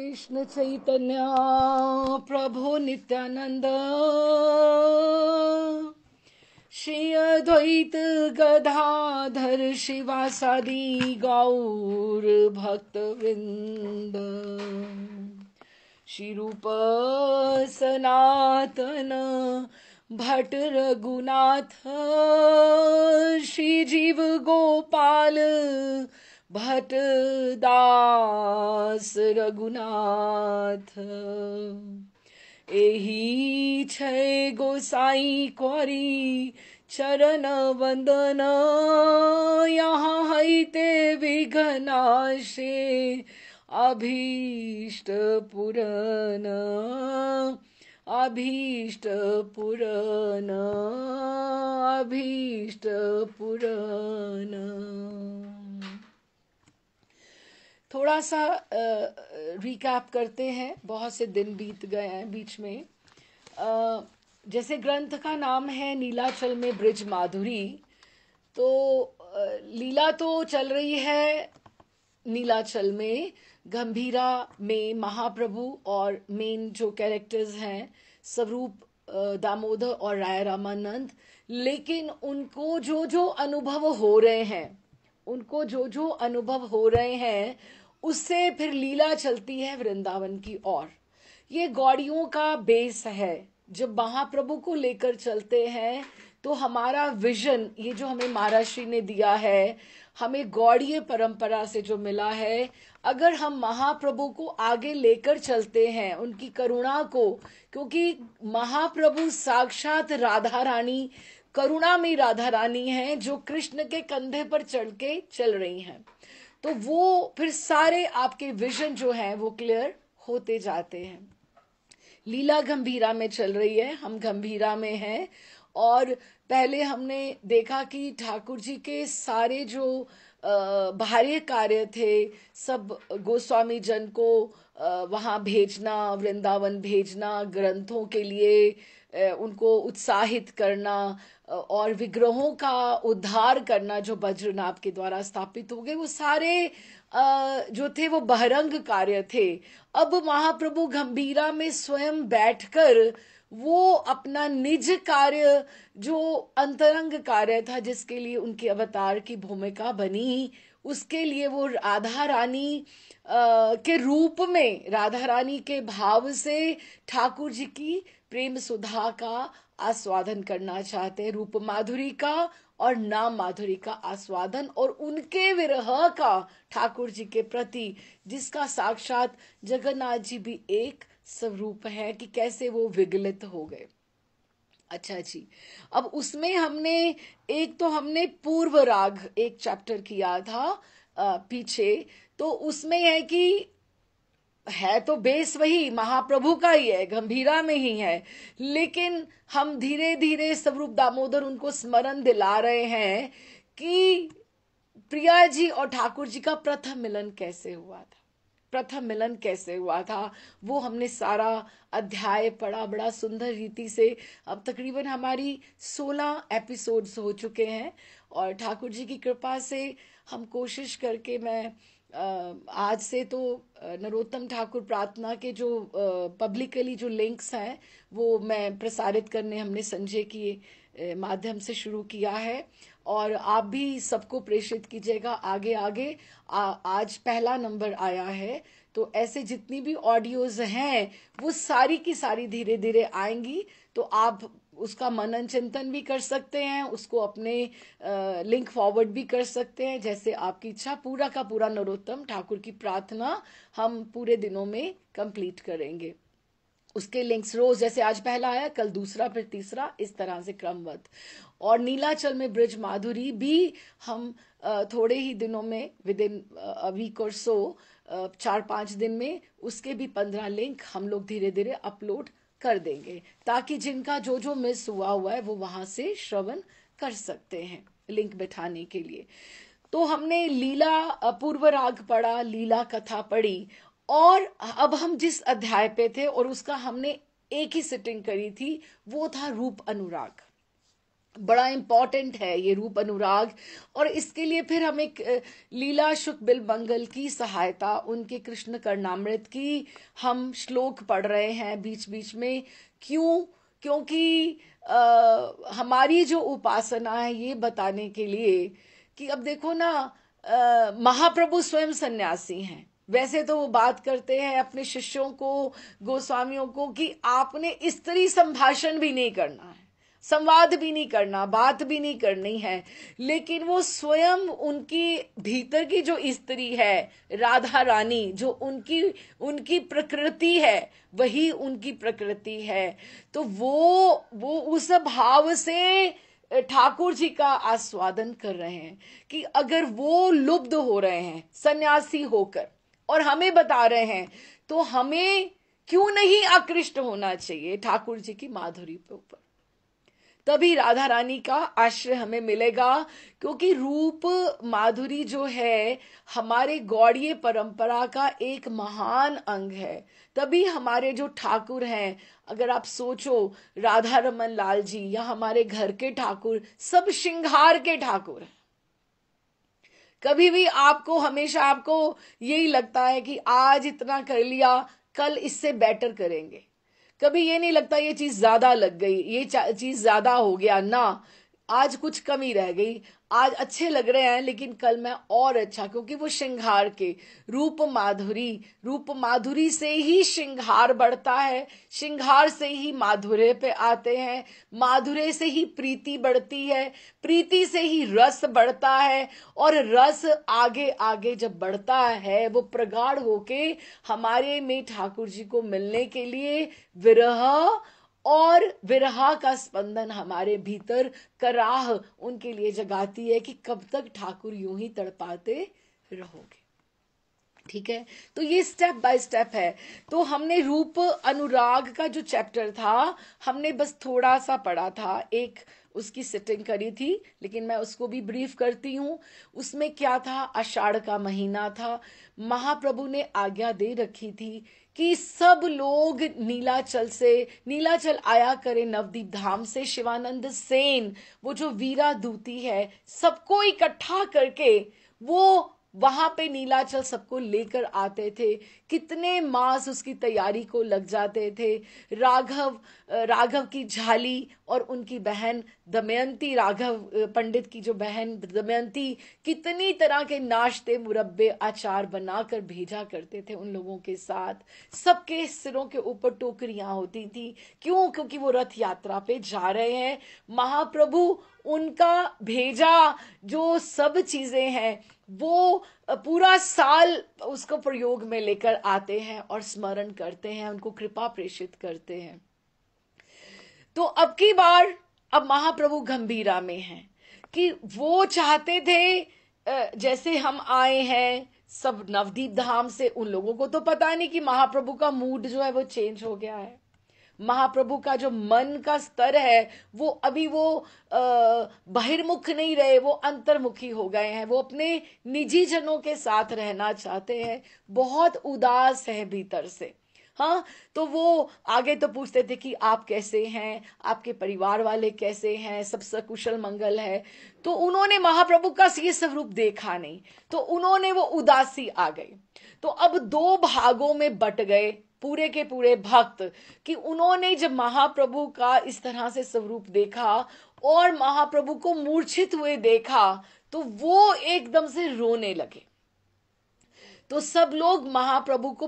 कृष्ण चैतन्य प्रभु नित्यानंद श्री अद्वैत गदाधर शिवासादि गौर भक्त वृंद श्री रूप सनातन भट्ट रघुनाथ श्री जीव गोपाल भट्ट दास रघुनाथ एही छै गोसाई करी चरण वंदन यहाँ हैते विघ्नाशे अभीष्ट पूरन अभीष्ट पूरन अभीष्ट पूरन। थोड़ा सा रिकैप करते हैं, बहुत से दिन बीत गए हैं बीच में। जैसे ग्रंथ का नाम है नीलाचल में ब्रिज माधुरी, तो लीला तो चल रही है नीलाचल में, गंभीरा में महाप्रभु और मेन जो कैरेक्टर्स हैं स्वरूप, दामोदर और राय रामानंद। लेकिन उनको जो जो अनुभव हो रहे हैं, उनको जो जो अनुभव हो रहे हैं उससे फिर लीला चलती है वृंदावन की ओर। ये गौड़ियों का बेस है। जब महाप्रभु को लेकर चलते हैं तो हमारा विजन, ये जो हमें महाराज श्री ने दिया है, हमें गौड़ीय परंपरा से जो मिला है, अगर हम महाप्रभु को आगे लेकर चलते हैं, उनकी करुणा को, क्योंकि महाप्रभु साक्षात राधा रानी, करुणा में राधा रानी है जो कृष्ण के कंधे पर चढ़ के चल रही हैं, तो वो फिर सारे आपके विजन जो है वो क्लियर होते जाते हैं। लीला गंभीरा में चल रही है, हम गंभीरा में हैं। और पहले हमने देखा कि ठाकुर जी के सारे जो बाहरी कार्य थे, सब गोस्वामी जन को वहाँ भेजना, वृंदावन भेजना, ग्रंथों के लिए उनको उत्साहित करना और विग्रहों का उद्धार करना जो बज्रनाभ के द्वारा स्थापित हो गए, वो सारे जो थे वो बहिरंग कार्य थे। अब महाप्रभु गंभीरा में स्वयं बैठकर वो अपना निज कार्य, जो अंतरंग कार्य था जिसके लिए उनके अवतार की भूमिका बनी, उसके लिए वो राधा रानी के रूप में, राधा रानी के भाव से ठाकुर जी की प्रेम सुधा का आस्वादन करना चाहते हैं, रूप माधुरी का और नाम माधुरी का आस्वादन, और उनके विरह का ठाकुर जी के प्रति, जिसका साक्षात जगन्नाथ जी भी एक स्वरूप है कि कैसे वो विगलित हो गए। अच्छा जी, अब उसमें हमने पूर्व राग एक चैप्टर किया था पीछे, तो उसमें है कि है तो बेस वही महाप्रभु का ही है, गंभीरा में ही है, लेकिन हम धीरे धीरे स्वरूप दामोदर उनको स्मरण दिला रहे हैं कि प्रिया जी और ठाकुर जी का प्रथम मिलन कैसे हुआ था, प्रथम मिलन कैसे हुआ था, वो हमने सारा अध्याय पढ़ा बड़ा सुंदर रीति से। अब तकरीबन हमारी 16 एपिसोड्स हो चुके हैं और ठाकुर जी की कृपा से हम कोशिश करके, मैं आज से तो नरोत्तम ठाकुर प्रार्थना के जो पब्लिकली जो लिंक्स हैं वो मैं प्रसारित करने हमने संजय के माध्यम से शुरू किया है, और आप भी सबको प्रेषित कीजिएगा आगे आगे। आज पहला नंबर आया है, तो ऐसे जितनी भी ऑडियोज हैं वो सारी की सारी धीरे धीरे आएंगी, तो आप उसका मनन चिंतन भी कर सकते हैं, उसको अपने लिंक फॉरवर्ड भी कर सकते हैं, जैसे आपकी इच्छा। पूरा का पूरा नरोत्तम ठाकुर की प्रार्थना हम पूरे दिनों में कंप्लीट करेंगे। उसके लिंक्स रोज, जैसे आज पहला आया, कल दूसरा, फिर तीसरा, इस तरह से क्रमवत। और नीलाचल में ब्रिज माधुरी भी हम थोड़े ही दिनों में, विद इन अ वीक और सो, 4-5 दिन में उसके भी 15 लिंक हम लोग धीरे धीरे अपलोड कर देंगे, ताकि जिनका जो जो मिस हुआ है वो वहां से श्रवण कर सकते हैं, लिंक बैठाने के लिए। तो हमने लीला पूर्व राग पढ़ा, लीला कथा पढ़ी, और अब हम जिस अध्याय पे थे और उसका हमने एक ही सिटिंग करी थी, वो था रूप अनुराग। बड़ा इंपॉर्टेंट है ये रूप अनुराग। और इसके लिए फिर हम एक लीला शुक बिलमंगल की सहायता, उनके कृष्ण कर्णामृत की हम श्लोक पढ़ रहे हैं बीच बीच में। क्यों? क्योंकि हमारी जो उपासना है ये बताने के लिए कि अब देखो ना, महाप्रभु स्वयं सन्यासी हैं। वैसे तो वो बात करते हैं अपने शिष्यों को, गोस्वामियों को, कि आपने स्त्री संभाषण भी नहीं करना है, संवाद भी नहीं करना, बात भी नहीं करनी है। लेकिन वो स्वयं उनकी भीतर की जो स्त्री है, राधा रानी, जो उनकी उनकी प्रकृति है, वही उनकी प्रकृति है। तो वो उस भाव से ठाकुर जी का आस्वादन कर रहे हैं कि अगर वो लुब्ध हो रहे हैं सन्यासी होकर और हमें बता रहे हैं, तो हमें क्यों नहीं आकृष्ट होना चाहिए ठाकुर जी की माधुरी पे ऊपर। तभी राधा रानी का आश्रय हमें मिलेगा, क्योंकि रूप माधुरी जो है हमारे गौड़ीय परंपरा का एक महान अंग है। तभी हमारे जो ठाकुर हैं, अगर आप सोचो, राधा रमन लाल जी या हमारे घर के ठाकुर, सब श्रृंगार के ठाकुर हैं। कभी भी आपको, हमेशा आपको यही लगता है कि आज इतना कर लिया, कल इससे बेटर करेंगे। कभी ये नहीं लगता ये चीज ज्यादा लग गई, ये चीज ज्यादा हो गया ना, आज कुछ कमी रह गई, आज अच्छे लग रहे हैं लेकिन कल मैं और अच्छा। क्योंकि वो श्रृंगार के रूप माधुरी से ही श्रृंगार बढ़ता है, श्रृंगार से ही माधुर्य पे आते हैं, माधुर्य से ही प्रीति बढ़ती है, प्रीति से ही रस बढ़ता है, और रस आगे आगे जब बढ़ता है वो प्रगाढ़ होके हमारे में ठाकुर जी को मिलने के लिए विरह और विरह का स्पंदन हमारे भीतर कराह उनके लिए जगाती है कि कब तक ठाकुर यूं ही तड़पाते रहोगे। ठीक है, तो ये स्टेप बाय स्टेप है। तो हमने रूप अनुराग का जो चैप्टर था, हमने बस थोड़ा सा पढ़ा था, एक उसकी सिटिंग करी थी, लेकिन मैं उसको भी ब्रीफ करती हूं। उसमें क्या था, आषाढ़ का महीना था, महाप्रभु ने आज्ञा दे रखी थी कि सब लोग नीलाचल आया करे नवदीप धाम से। शिवानंद सेन, वो जो वीरा दूती है, सबको इकट्ठा करके वो वहां पे नीलाचल सबको लेकर आते थे। कितने मास उसकी तैयारी को लग जाते थे। राघव की झाली और उनकी बहन दमयंती, राघव पंडित की जो बहन दमयंती, कितनी तरह के नाश्ते, मुरब्बे, अचार बनाकर भेजा करते थे उन लोगों के साथ। सबके सिरों के ऊपर टोकरियां होती थी। क्यों? क्योंकि वो रथ यात्रा पे जा रहे हैं। महाप्रभु उनका भेजा जो सब चीजें हैं वो पूरा साल उसको प्रयोग में लेकर आते हैं और स्मरण करते हैं, उनको कृपा प्रेषित करते हैं। तो अब की बार, अब महाप्रभु गंभीरा में हैं कि वो चाहते थे जैसे हम आए हैं सब नवदीप धाम से, उन लोगों को तो पता नहीं कि महाप्रभु का मूड जो है वो चेंज हो गया है। महाप्रभु का जो मन का स्तर है वो अभी वो बहिर्मुख नहीं रहे, वो अंतर्मुखी हो गए हैं। वो अपने निजी जनों के साथ रहना चाहते हैं, बहुत उदास है भीतर से। हाँ, तो वो आगे तो पूछते थे कि आप कैसे हैं, आपके परिवार वाले कैसे हैं, सब सकुशल मंगल है। तो उन्होंने महाप्रभु का ये स्वरूप देखा नहीं, तो उन्होंने वो उदासी आ गई। तो अब दो भागों में बट गए पूरे के पूरे भक्त, कि उन्होंने जब महाप्रभु का इस तरह से स्वरूप देखा और महाप्रभु को मूर्छित हुए देखा, तो वो एकदम से रोने लगे। तो सब लोग महाप्रभु को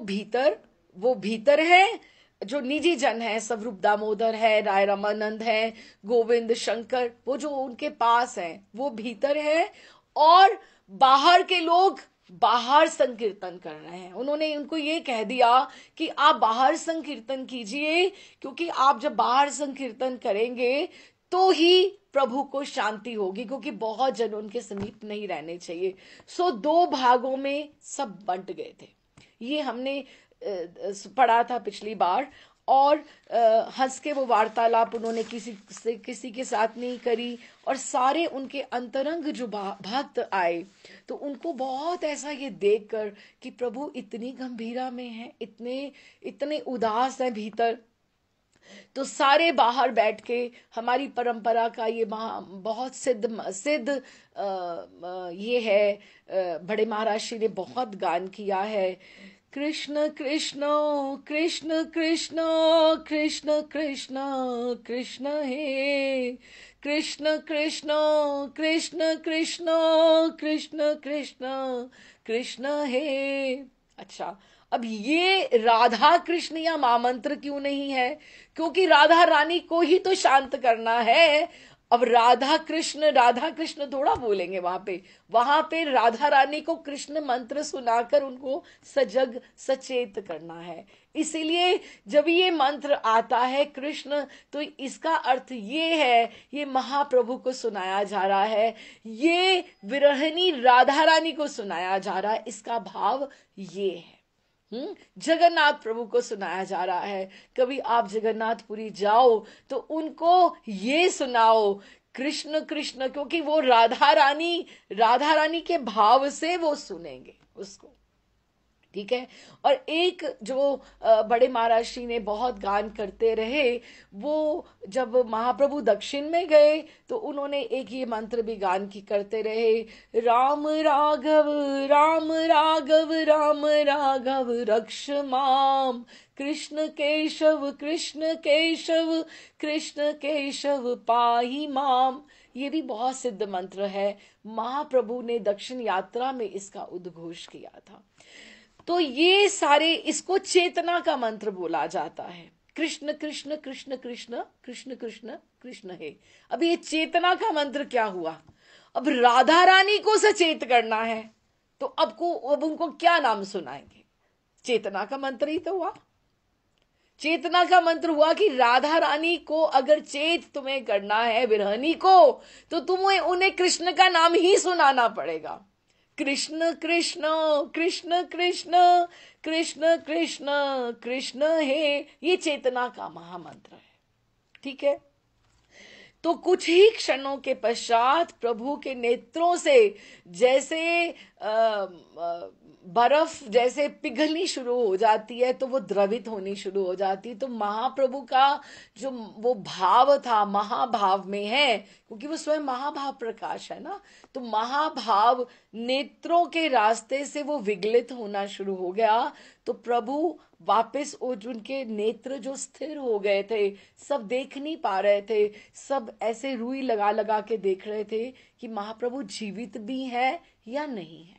वो भीतर है, जो निजी जन है, स्वरूप दामोदर है, राय रामानंद है, गोविंद शंकर, वो जो उनके पास है वो भीतर है, और बाहर के लोग बाहर संकीर्तन कर रहे हैं। उन्होंने उनको ये कह दिया कि आप बाहर संकीर्तन कीजिए, क्योंकि आप जब बाहर संकीर्तन करेंगे तो ही प्रभु को शांति होगी, क्योंकि बहुत जन उनके समीप नहीं रहने चाहिए। सो दो भागों में सब बंट गए थे। ये हमने पढ़ा था पिछली बार। और हंस के वो वार्तालाप उन्होंने किसी के साथ नहीं करी, और सारे उनके अंतरंग जो भक्त आए, तो उनको बहुत ऐसा ये देखकर कि प्रभु इतनी गंभीरा में हैं, इतने इतने उदास हैं भीतर। तो सारे बाहर बैठ के हमारी परंपरा का ये बहुत सिद्ध सिद्ध ये है, बड़े महाराज ने बहुत गान किया है। कृष्ण कृष्ण कृष्ण कृष्ण कृष्ण कृष्ण कृष्ण हे, कृष्ण कृष्ण कृष्ण कृष्ण कृष्ण कृष्ण कृष्ण हे। अच्छा, अब ये राधा कृष्ण या महामंत्र क्यों नहीं है? क्योंकि राधा रानी को ही तो शांत करना है। अब राधा कृष्ण थोड़ा बोलेंगे वहां पे राधा रानी को कृष्ण मंत्र सुनाकर उनको सजग सचेत करना है। इसीलिए जब ये मंत्र आता है कृष्ण, तो इसका अर्थ ये है, ये महाप्रभु को सुनाया जा रहा है, ये विरहिणी राधा रानी को सुनाया जा रहा है। इसका भाव ये है। जगन्नाथ प्रभु को सुनाया जा रहा है। कभी आप जगन्नाथपुरी जाओ तो उनको ये सुनाओ कृष्ण कृष्ण, क्योंकि वो राधा रानी के भाव से वो सुनेंगे उसको। ठीक है। और एक जो बड़े महाराज श्री ने बहुत गान करते रहे, वो जब महाप्रभु दक्षिण में गए तो उन्होंने एक ये मंत्र भी गान की करते रहे, राम राघव राम राघव राम राघव रक्ष माम, कृष्ण केशव कृष्ण केशव कृष्ण केशव पाहि माम। ये भी बहुत सिद्ध मंत्र है। महाप्रभु ने दक्षिण यात्रा में इसका उद्घोष किया था। तो ये सारे, इसको चेतना का मंत्र बोला जाता है। कृष्ण कृष्ण कृष्ण कृष्ण कृष्ण कृष्ण कृष्ण है। अब ये चेतना का मंत्र क्या हुआ? अब राधा रानी को सचेत करना है, तो अब उनको क्या नाम सुनाएंगे? चेतना का मंत्र ही तो हुआ। चेतना का मंत्र हुआ कि राधा रानी को अगर चेत तुम्हें करना है, विरहनी को, तो तुम्हें उन्हें कृष्ण का नाम ही सुनाना पड़ेगा। कृष्ण कृष्ण कृष्ण कृष्ण कृष्ण कृष्ण कृष्ण हे, ये चेतना का महामंत्र है। ठीक है। तो कुछ ही क्षणों के पश्चात प्रभु के नेत्रों से जैसे बर्फ जैसे पिघलनी शुरू हो जाती है, तो वो द्रवित होनी शुरू हो जाती है। तो महाप्रभु का जो वो भाव था, महाभाव में है, क्योंकि वो स्वयं महाभाव प्रकाश है ना, तो महाभाव नेत्रों के रास्ते से वो विगलित होना शुरू हो गया। तो प्रभु वापस उनके नेत्र जो स्थिर हो गए थे, सब देख नहीं पा रहे थे, सब ऐसे रुई लगा लगा के देख रहे थे कि महाप्रभु जीवित भी है या नहीं है।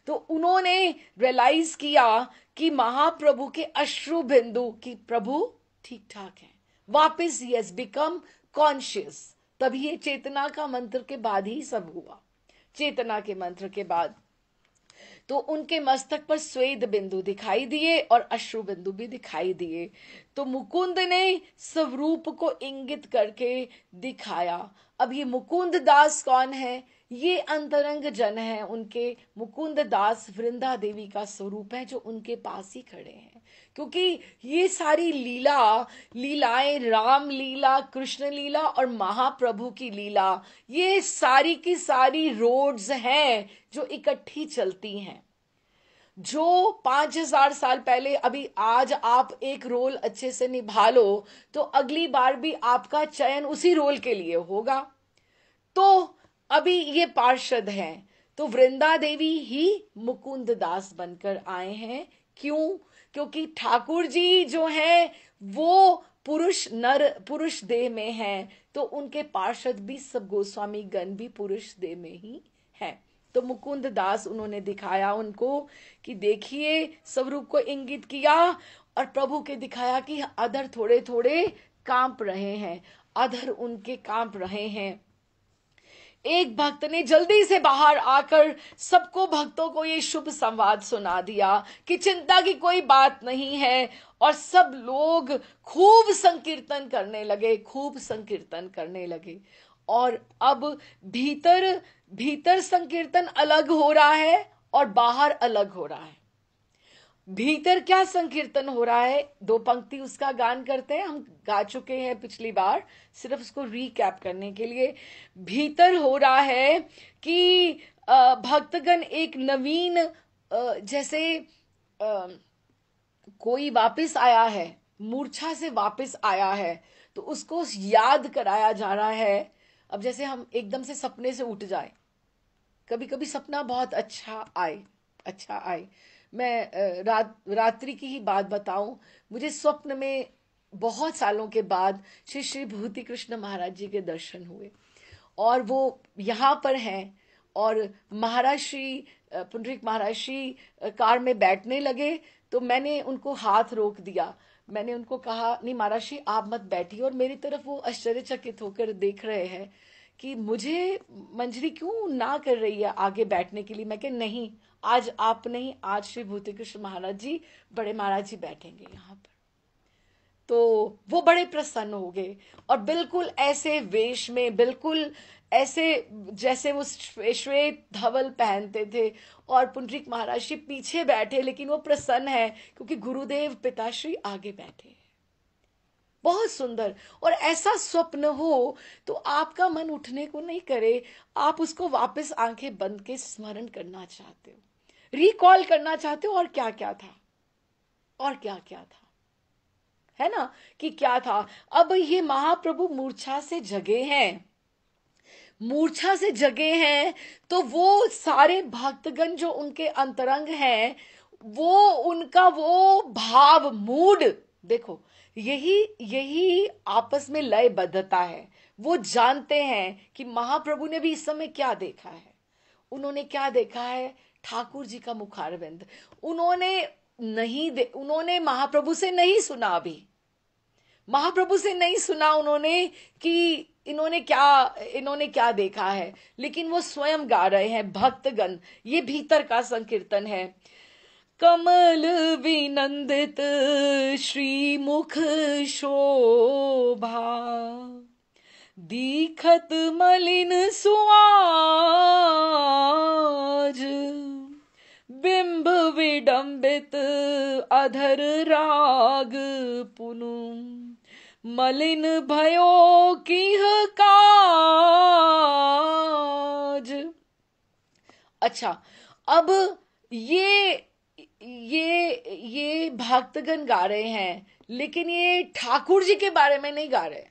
तो उन्होंने रियलाइज किया कि महाप्रभु के अश्रु बिंदु की प्रभु ठीक ठाक है, वापस ही हैज बिकम कॉन्शियस। तभी ये चेतना का मंत्र के बाद ही सब हुआ। चेतना के मंत्र के बाद तो उनके मस्तक पर स्वेद बिंदु दिखाई दिए और अश्रु बिंदु भी दिखाई दिए। तो मुकुंद ने स्वरूप को इंगित करके दिखाया। अब ये मुकुंद दास कौन है? ये अंतरंग जन है उनके। मुकुंद दास वृंदा देवी का स्वरूप है जो उनके पास ही खड़े हैं, क्योंकि ये सारी लीलाएं, राम लीला, कृष्ण लीला और महाप्रभु की लीला, ये सारी की सारी रोड्स हैं जो इकट्ठी चलती हैं। जो 5000 साल पहले, अभी आज आप एक रोल अच्छे से निभा लो तो अगली बार भी आपका चयन उसी रोल के लिए होगा। तो अभी ये पार्षद हैं, तो वृंदा देवी ही मुकुंद दास बनकर आए हैं। क्यों? क्योंकि ठाकुर जी जो हैं वो पुरुष देह में हैं, तो उनके पार्षद भी सब गोस्वामी गण भी पुरुष देह में ही हैं। तो मुकुंद दास उन्होंने दिखाया उनको कि देखिए, स्वरूप को इंगित किया और प्रभु के दिखाया कि अधर थोड़े थोड़े कांप रहे हैं, अधर उनके कांप रहे हैं। एक भक्त ने जल्दी से बाहर आकर सबको, भक्तों को ये शुभ संवाद सुना दिया कि चिंता की कोई बात नहीं है, और सब लोग खूब संकीर्तन करने लगे, खूब संकीर्तन करने लगे। और अब भीतर संकीर्तन अलग हो रहा है और बाहर अलग हो रहा है। भीतर क्या संकीर्तन हो रहा है? दो पंक्ति उसका गान करते हैं, हम गा चुके हैं पिछली बार, सिर्फ उसको रीकैप करने के लिए। भीतर हो रहा है कि भक्तगण एक नवीन, जैसे कोई वापस आया है मूर्छा से वापस आया है, तो उसको याद कराया जा रहा है। अब जैसे हम एकदम से सपने से उठ जाए, कभी कभी सपना बहुत अच्छा आए। मैं रात्रि की ही बात बताऊं, मुझे स्वप्न में बहुत सालों के बाद श्री श्री भूति कृष्ण महाराज जी के दर्शन हुए, और वो यहाँ पर हैं। और महाराज श्री पुंडरीक महाराज श्री कार में बैठने लगे, तो मैंने उनको हाथ रोक दिया। मैंने उनको कहा, नहीं महाराज श्री आप मत बैठिए। और मेरी तरफ वो आश्चर्यचकित होकर देख रहे हैं कि मुझे मंजरी क्यों ना कर रही है आगे बैठने के लिए। मैं कह नहीं, आज आप नहीं, आज श्री भूति कृष्ण महाराज जी, बड़े महाराज जी बैठेंगे यहाँ पर। तो वो बड़े प्रसन्न हो गए, और बिल्कुल ऐसे वेश में, बिल्कुल ऐसे जैसे वो श्वेत धवल पहनते थे, और पुंडरीक महाराज जी पीछे बैठे, लेकिन वो प्रसन्न है क्योंकि गुरुदेव पिताश्री आगे बैठे। बहुत सुंदर। और ऐसा स्वप्न हो तो आपका मन उठने को नहीं करे, आप उसको वापस आंखें बंद के स्मरण करना चाहते हो, रिकॉल करना चाहते हो, और क्या क्या था, और क्या क्या था, है ना, कि क्या था। अब ये महाप्रभु मूर्छा से जगे हैं, मूर्छा से जगे हैं, तो वो सारे भक्तगण जो उनके अंतरंग हैं, वो उनका वो भाव, मूड देखो, यही यही आपस में लयबद्धता है। वो जानते हैं कि महाप्रभु ने भी इस समय क्या देखा है। उन्होंने क्या देखा है? ठाकुर जी का मुखारविंद। उन्होंने महाप्रभु से नहीं सुना, अभी महाप्रभु से नहीं सुना उन्होंने कि इन्होंने क्या देखा है, लेकिन वो स्वयं गा रहे हैं भक्तगण। ये भीतर का संकीर्तन है। कमल विनंदित श्रीमुख शोभा, दीखत मलिन सुआज, बिंब विडंबित अधर राग पुनु, मलिन भयो किह काज। अच्छा, अब ये भक्तगण गा रहे हैं, लेकिन ये ठाकुर जी के बारे में नहीं गा रहे,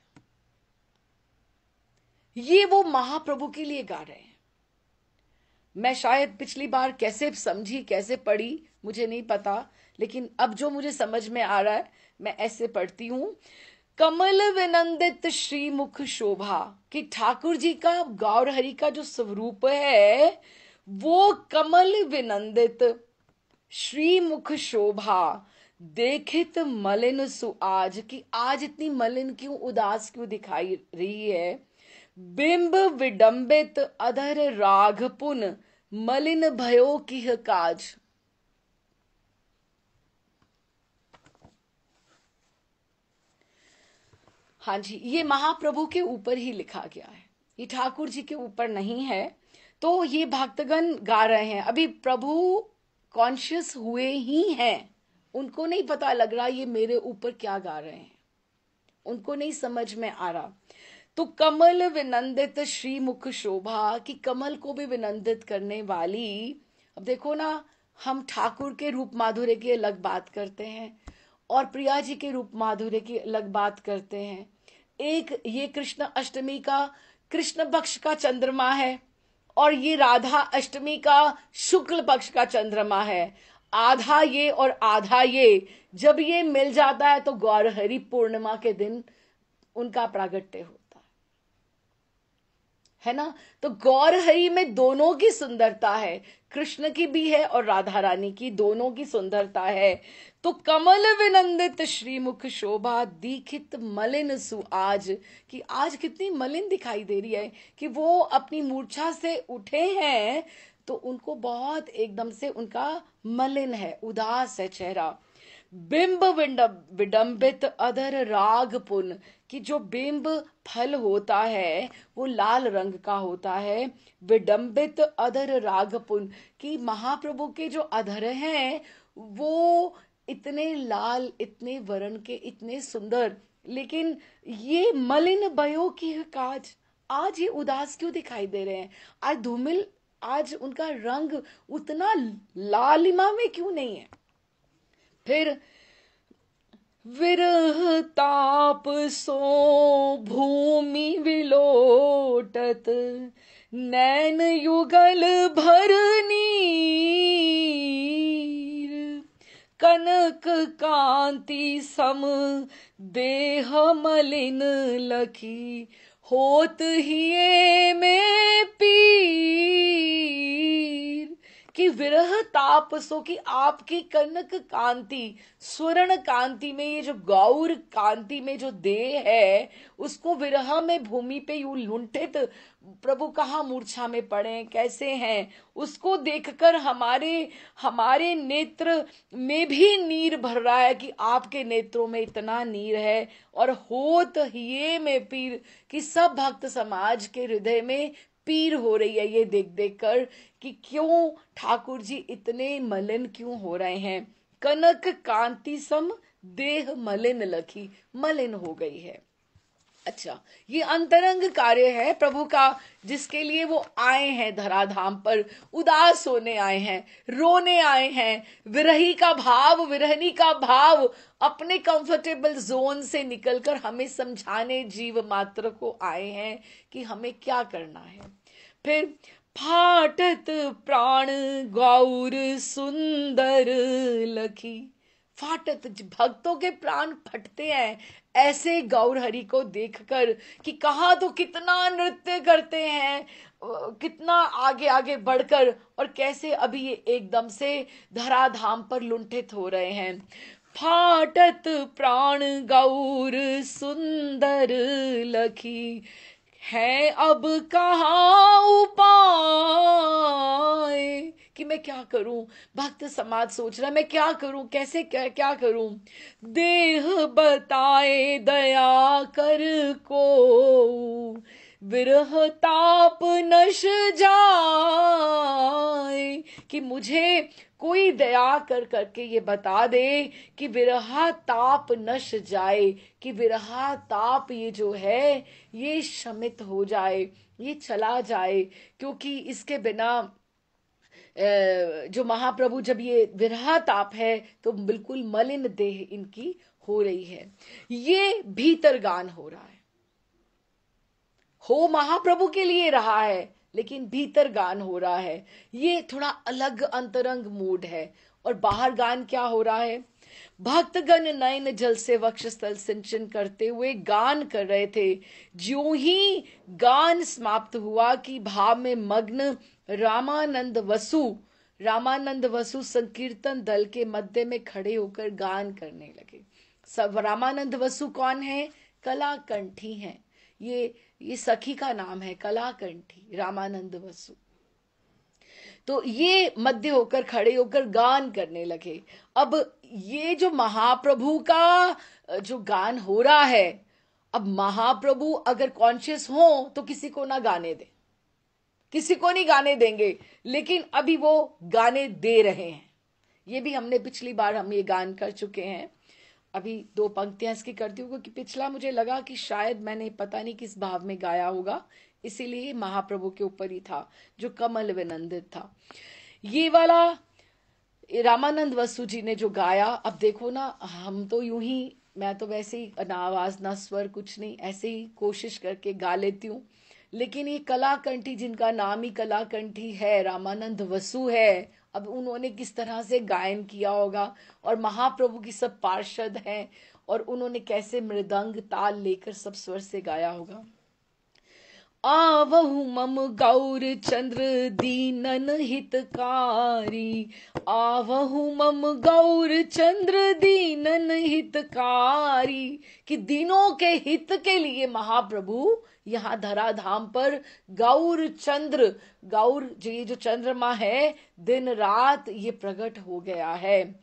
ये वो महाप्रभु के लिए गा रहे हैं। मैं शायद पिछली बार कैसे समझी, कैसे पढ़ी, मुझे नहीं पता, लेकिन अब जो मुझे समझ में आ रहा है, मैं ऐसे पढ़ती हूं। कमल विनंदित श्रीमुख शोभा, कि ठाकुर जी का, गौर हरि का जो स्वरूप है, वो कमल विनंदित श्रीमुख शोभा, देखित मलिन सुआज, कि आज इतनी मलिन क्यों, उदास क्यों दिखाई रही है। बिंब विडंबित अधर राघपुन, मलिन भयो किह काज। हाँ जी, ये महाप्रभु के ऊपर ही लिखा गया है, ये ठाकुर जी के ऊपर नहीं है। तो ये भक्तगण गा रहे हैं, अभी प्रभु कॉन्शियस हुए ही हैं, उनको नहीं पता लग रहा ये मेरे ऊपर क्या गा रहे हैं, उनको नहीं समझ में आ रहा। तो कमल विनंदित श्रीमुख शोभा, कि कमल को भी विनंदित करने वाली। अब देखो ना, हम ठाकुर के रूप माधुर्य की अलग बात करते हैं, और प्रिया जी के रूप माधुर्य की अलग बात करते हैं। एक ये कृष्ण अष्टमी का, कृष्ण पक्ष का चंद्रमा है, और ये राधा अष्टमी का शुक्ल पक्ष का चंद्रमा है। आधा ये और आधा ये, जब ये मिल जाता है तो गौरहरि पूर्णिमा के दिन उनका प्रागट्य होता है ना। तो गौरहरि में दोनों की सुंदरता है, कृष्ण की भी है और राधा रानी की, दोनों की सुंदरता है। तो कमल विनंदित श्रीमुख शोभा, दीखित मलिन सुआज, कि आज कितनी मलिन दिखाई दे रही है, कि वो अपनी मूर्छा से उठे हैं, तो उनको बहुत एकदम से उनका मलिन है, उदास है चेहरा। बिंब विडंबित अधर राग पुन, कि जो बिंब फल होता है वो लाल रंग का होता है। विडंबित अधर राग पुन, कि महाप्रभु के जो अधर हैं वो इतने लाल, इतने वर्ण के, इतने सुंदर, लेकिन ये मलिन भयो की काज, आज ये उदास क्यों दिखाई दे रहे हैं, आज धूमिल, आज उनका रंग उतना लालिमा में क्यों नहीं है। फिर विरह ताप सो भूमि विलोटत, नैन युगल भर नीर, कनक कांति सम देह मलिन लखी, होत हिये में पीर। कि विरह ताप सो, कि आपकी कनक कांति, स्वर्ण कांति में, ये जो गौर कांति में जो देह है, उसको विरह में भूमि पे यूं लुंठित प्रभु कहाँ मूर्छा में पड़े, कैसे हैं, उसको देखकर हमारे नेत्र में भी नीर भर रहा है कि आपके नेत्रों में इतना नीर है। और होत हिये में पीर, कि सब भक्त समाज के हृदय में पीर हो रही है ये देख देख कर कि क्यों ठाकुर जी इतने मलिन क्यों हो रहे हैं। कनक कांति सम देह मलिन लखी, मलिन हो गई है। अच्छा, ये अंतरंग कार्य है प्रभु का, जिसके लिए वो आए हैं धराधाम पर, उदास होने आए हैं, रोने आए हैं, विरही का भाव, विरहनी का भाव अपने कंफर्टेबल जोन से निकलकर हमें समझाने जीव मात्र को आए हैं कि हमें क्या करना है। फिर फाटत प्राण गौर सुंदर लखी, फाटत, भक्तों के प्राण फटते हैं ऐसे गौर हरि को देखकर कि कहा तो कितना नृत्य करते हैं, कितना आगे आगे बढ़कर, और कैसे अभी ये एकदम से धराधाम पर लुंठित हो रहे हैं। फाटत प्राण गौर सुंदर लखी, है अब कहाँ उपाय, कि मैं क्या करूं। भक्त समाज सोच रहा है मैं क्या करूं, कैसे क्या करूं। देह बताए दया कर को, विरह ताप नश जाए, कि मुझे कोई दया कर करके ये बता दे कि विरहा ताप नश जाए, कि विरहा ताप ये जो है ये शमित हो जाए, ये चला जाए। क्योंकि इसके बिना जो महाप्रभु, जब ये विरहा ताप है तो बिल्कुल मलिन देह इनकी हो रही है। ये भीतर गान हो रहा है, हो महाप्रभु के लिए रहा है लेकिन भीतर गान हो रहा है। ये थोड़ा अलग अंतरंग मूड है। और बाहर गान क्या हो रहा है। भक्तगण नयन जल से वक्षस्थल सिंचन करते हुए गान कर रहे थे। ज्यों ही गान समाप्त हुआ कि भाव में मग्न रामानंद वसु संकीर्तन दल के मध्य में खड़े होकर गान करने लगे। सब रामानंद वसु कौन है, कलाकंठी हैं। ये सखी का नाम है, कलाकंठी रामानंद वसु। तो ये मध्य होकर खड़े होकर गान करने लगे। अब ये जो महाप्रभु का जो गान हो रहा है, अब महाप्रभु अगर कॉन्शियस हो तो किसी को ना गाने दे, किसी को नहीं गाने देंगे, लेकिन अभी वो गाने दे रहे हैं। ये भी हमने पिछली बार हम ये गान कर चुके हैं। अभी 2 पंक्तियां इसकी करती हूँ क्योंकि पिछला मुझे लगा कि शायद मैंने पता नहीं किस भाव में गाया होगा, इसीलिए महाप्रभु के ऊपर ही था जो कमल विनंदित था। ये वाला रामानंद वसु जी ने जो गाया, अब देखो ना, हम तो यूं ही, मैं तो वैसे ही ना आवाज ना स्वर कुछ नहीं, ऐसे ही कोशिश करके गा लेती हूँ। लेकिन ये कलाकंठी, जिनका नाम ही कलाकंठी है, रामानंद वसु है, अब उन्होंने किस तरह से गायन किया होगा। और महाप्रभु की सब पार्षद हैं और उन्होंने कैसे मृदंग ताल लेकर सब स्वर से गाया होगा। आवहु मम गौर चंद्र दीनन हितकारी, आवहु मम गौर चंद्र दीनन हितकारी, कि दीनों के हित के लिए महाप्रभु यहाँ धराधाम पर गौर चंद्र, गौर जो ये जो चंद्रमा है, दिन रात ये प्रकट हो गया है।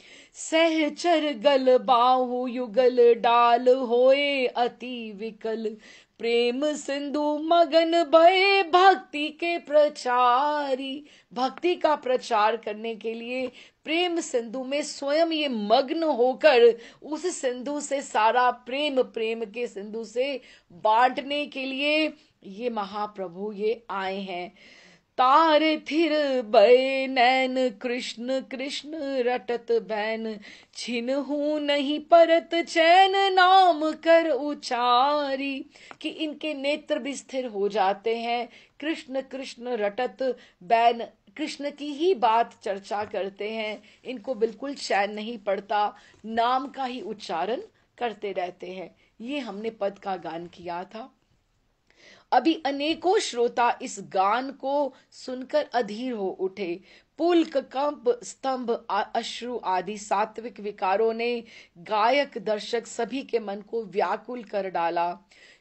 सहचर गल बाहु युगल डाल होए अति विकल, प्रेम सिंधु मगन भये भक्ति के प्रचारी, भक्ति का प्रचार करने के लिए प्रेम सिंधु में स्वयं ये मग्न होकर उस सिंधु से सारा प्रेम, प्रेम के सिंधु से बांटने के लिए ये महाप्रभु ये आए हैं। तार थिर बय नैन कृष्ण कृष्ण रटत बैन, छिनहु नहीं परत चैन नाम कर उचारी। कि इनके नेत्र भी स्थिर हो जाते हैं, कृष्ण कृष्ण रटत बैन, कृष्ण की ही बात चर्चा करते हैं, इनको बिल्कुल चैन नहीं पड़ता, नाम का ही उच्चारण करते रहते हैं। ये हमने पद का गान किया था। अभी अनेकों श्रोता इस गान को सुनकर अधीर हो उठे। पुलक कंप स्तंभ अश्रु आदि सात्विक विकारों ने गायक दर्शक सभी के मन को व्याकुल कर डाला।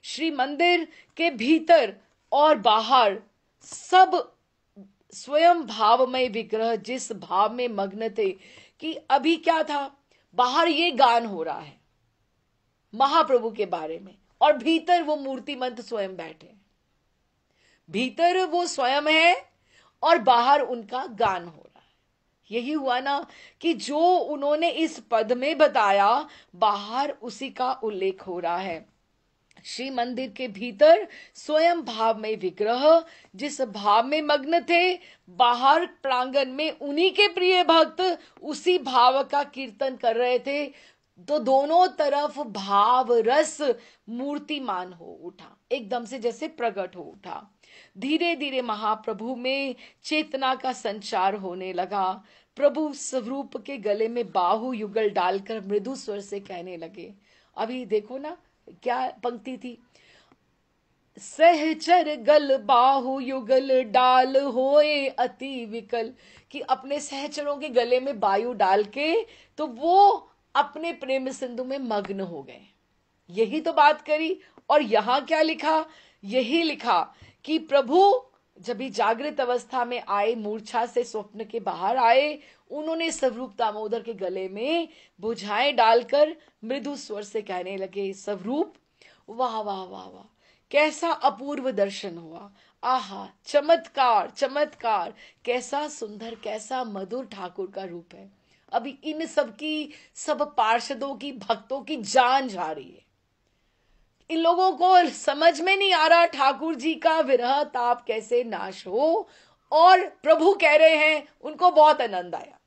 श्री मंदिर के भीतर और बाहर सब स्वयं भावमय विग्रह जिस भाव में मग्न थे कि अभी क्या था, बाहर ये गान हो रहा है महाप्रभु के बारे में, और भीतर वो मूर्तिमंत स्वयं बैठे। भीतर वो स्वयं है और बाहर उनका गान हो रहा है। यही हुआ ना कि जो उन्होंने इस पद में बताया, बाहर उसी का उल्लेख हो रहा है। श्री मंदिर के भीतर स्वयं भाव में विग्रह जिस भाव में मग्न थे, बाहर प्रांगण में उन्हीं के प्रिय भक्त उसी भाव का कीर्तन कर रहे थे। तो दोनों तरफ भाव रस मूर्तिमान हो उठा, एकदम से जैसे प्रकट हो उठा। धीरे धीरे महाप्रभु में चेतना का संचार होने लगा। प्रभु स्वरूप के गले में बाहु युगल डालकर मृदु स्वर से कहने लगे। अभी देखो ना क्या पंक्ति थी, सहचर गल बाहु युगल डाल होए अति विकल, कि अपने सहचरों के गले में वायु डाल के तो वो अपने प्रेम सिंधु में मग्न हो गए। यही तो बात करी। और यहां क्या लिखा, यही लिखा कि प्रभु जब भी जागृत अवस्था में आए, मूर्छा से स्वप्न के बाहर आए, उन्होंने स्वरूप दामोदर के गले में बुझाएं डालकर मृदु स्वर से कहने लगे, स्वरूप वाह वाह वाह वाह, कैसा अपूर्व दर्शन हुआ, आहा चमत्कार चमत्कार, कैसा सुंदर कैसा मधुर ठाकुर का रूप है। अभी इन सब की, सब पार्षदों की, भक्तों की जान जा रही है। इन लोगों को समझ में नहीं आ रहा ठाकुर जी का विरह ताप कैसे नाश हो, और प्रभु कह रहे हैं, उनको बहुत आनंद आया।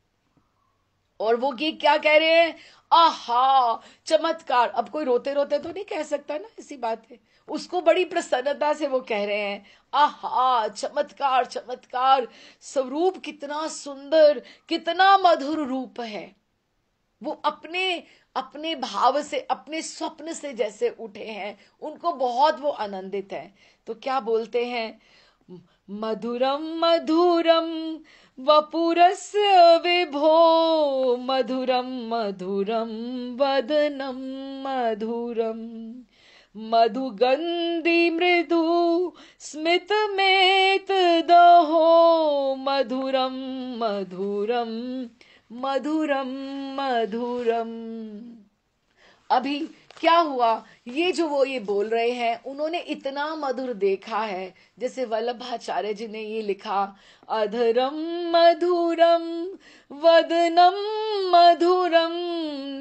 और वो गीत क्या कह रहे हैं, आहा चमत्कार। अब कोई रोते रोते तो नहीं कह सकता ना ऐसी बात है, उसको बड़ी प्रसन्नता से वो कह रहे हैं, आहा चमत्कार चमत्कार, स्वरूप कितना सुंदर, कितना मधुर रूप है। वो अपने अपने भाव से, अपने स्वप्न से जैसे उठे हैं, उनको बहुत वो आनंदित है। तो क्या बोलते हैं, मधुरम मधुरम वपुरस्य विभो, मधुरम मधुरम वदनम मधुरम, मधुगंधी मृदु स्मित मेत दहो, मधुरम मधुरम मधुरम मधुरम। अभी क्या हुआ, ये जो वो ये बोल रहे हैं, उन्होंने इतना मधुर देखा है। जैसे वल्लभाचार्य जी ने ये लिखा, अधरम मधुरम वदनम मधुरम,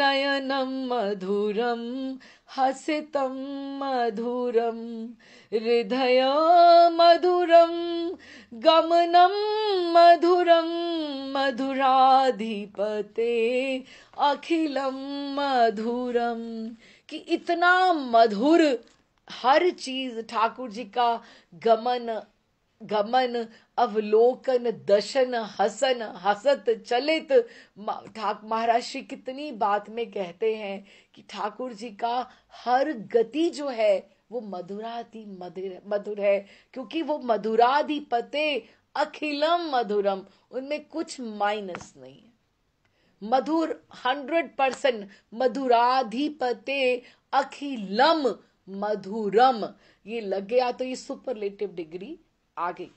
नयनम मधुरम हसितम मधुरम, हृदय मधुरम गमनम मधुरम, मधुराधिपते अखिलम मधुरम। कि इतना मधुर हर चीज, ठाकुर जी का गमन गमन, अवलोकन, दर्शन, हसन, हसत, चलित। महाराज श्री कितनी बात में कहते हैं कि ठाकुर जी का हर गति जो है वो मधुराधि मधुर है, क्योंकि वो मधुराधिपते अखिलम मधुरम, उनमें कुछ माइनस नहीं है। मधुर 100%, मधुराधिपते अखिलम मधुरम, ये लग गया तो ये सुपरलेटिव डिग्री आ गई।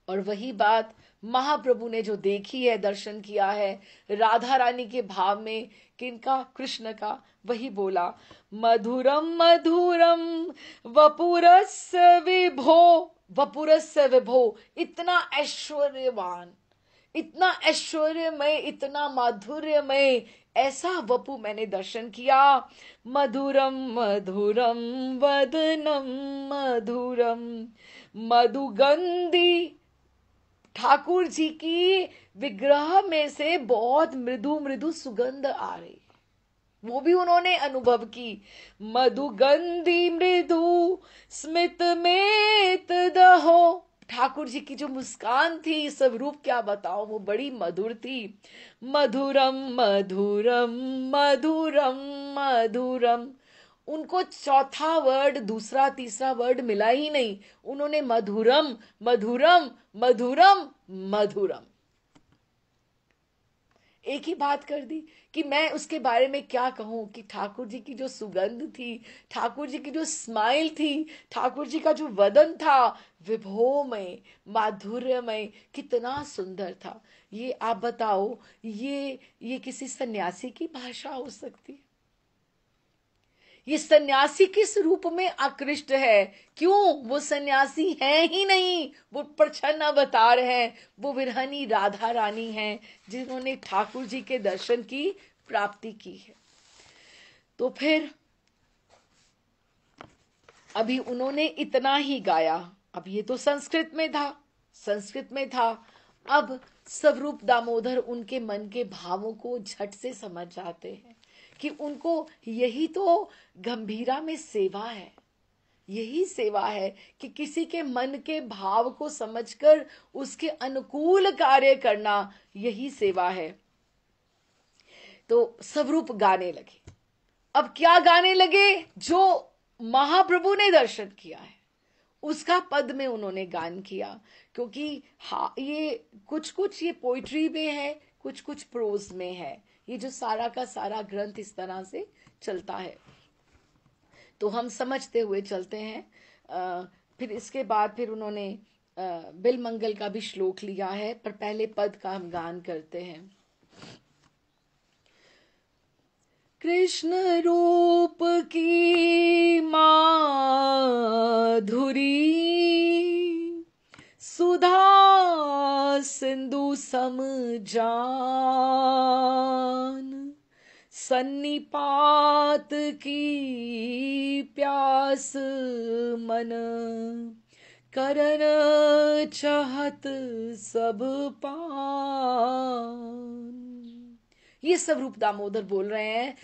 और वही बात महाप्रभु ने जो देखी है, दर्शन किया है राधा रानी के भाव में, किनका, कृष्ण का, वही बोला, मधुरम मधुरम वपुरस्य विभो, वपुरस्य विभो, इतना ऐश्वर्यवान, इतना ऐश्वर्यमय, इतना माधुर्यमय, ऐसा वपु मैंने दर्शन किया। मधुरम मधुरम वदनम मधुरम, मधुगंधी ठाकुर जी की विग्रह में से बहुत मृदु मृदु सुगंध आ रही, वो भी उन्होंने अनुभव की। मधुगंधी मृदु स्मित में दहो, ठाकुर जी की जो मुस्कान थी, सब रूप क्या बताओ, वो बड़ी मधुर थी। मधुरम मधुरम मधुरम मधुरम, उनको चौथा वर्ड, दूसरा तीसरा वर्ड मिला ही नहीं, उन्होंने मधुरम मधुरम मधुरम मधुरम एक ही बात कर दी कि मैं उसके बारे में क्या कहूं कि ठाकुर जी की जो सुगंध थी, ठाकुर जी की जो स्माइल थी, ठाकुर जी का जो वदन था, विभोमय माधुर्यमय, कितना सुंदर था। ये आप बताओ, ये किसी सन्यासी की भाषा हो सकती है? ये सन्यासी किस रूप में आकृष्ट है? क्यों? वो सन्यासी है ही नहीं, वो प्रच्छन्न अवतार हैं, वो विरहनी राधा रानी हैं, जिन्होंने ठाकुर जी के दर्शन की प्राप्ति की है। तो फिर अभी उन्होंने इतना ही गाया, अब ये तो संस्कृत में था। अब स्वरूप दामोदर उनके मन के भावों को झट से समझ जाते हैं कि उनको यही तो गंभीरा में सेवा है, यही सेवा है कि किसी के मन के भाव को समझकर उसके अनुकूल कार्य करना, यही सेवा है। तो स्वरूप गाने लगे। अब क्या गाने लगे? जो महाप्रभु ने दर्शन किया है उसका पद में उन्होंने गान किया, क्योंकि हाँ, ये कुछ ये पोइट्री में है, कुछ प्रोज में है। ये जो सारा का सारा ग्रंथ इस तरह से चलता है, तो हम समझते हुए चलते हैं। फिर इसके बाद फिर उन्होंने बिल मंगल का भी श्लोक लिया है, पर पहले पद का हम गान करते हैं। कृष्ण रूप की माधुरी, सुधा सिंधु सम जान, सन्निपात की प्यास मन, करन चाहत सब पान। ये सब रूप दामोदर बोल रहे हैं।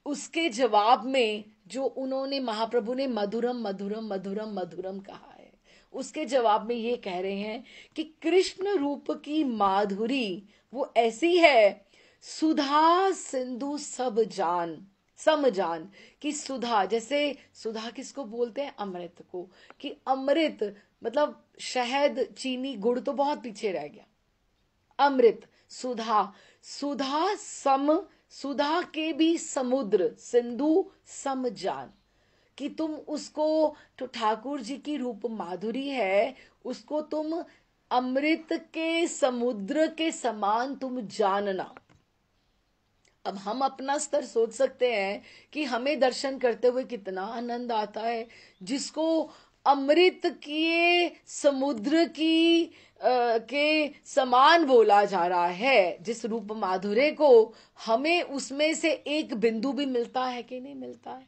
उसके जवाब में जो उन्होंने, महाप्रभु ने मधुरम मधुरम मधुरम मधुरम कहा है, उसके जवाब में ये कह रहे हैं कि कृष्ण रूप की माधुरी वो ऐसी है, सुधा सिंधु सब जान समजान, कि सुधा, जैसे सुधा किसको बोलते हैं? अमृत को, कि अमृत मतलब शहद चीनी गुड़ तो बहुत पीछे रह गया, अमृत सुधा, सुधा सम, सुधा के भी समुद्र, सिंधु सम जान, कि तुम उसको, तो ठाकुर जी की रूप माधुरी है, उसको तुम अमृत के समुद्र के समान तुम जानना। अब हम अपना स्तर सोच सकते हैं कि हमें दर्शन करते हुए कितना आनंद आता है। जिसको अमृत के समुद्र की के समान बोला जा रहा है, जिस रूप माधुर्य को, हमें उसमें से एक बिंदु भी मिलता है कि नहीं मिलता है?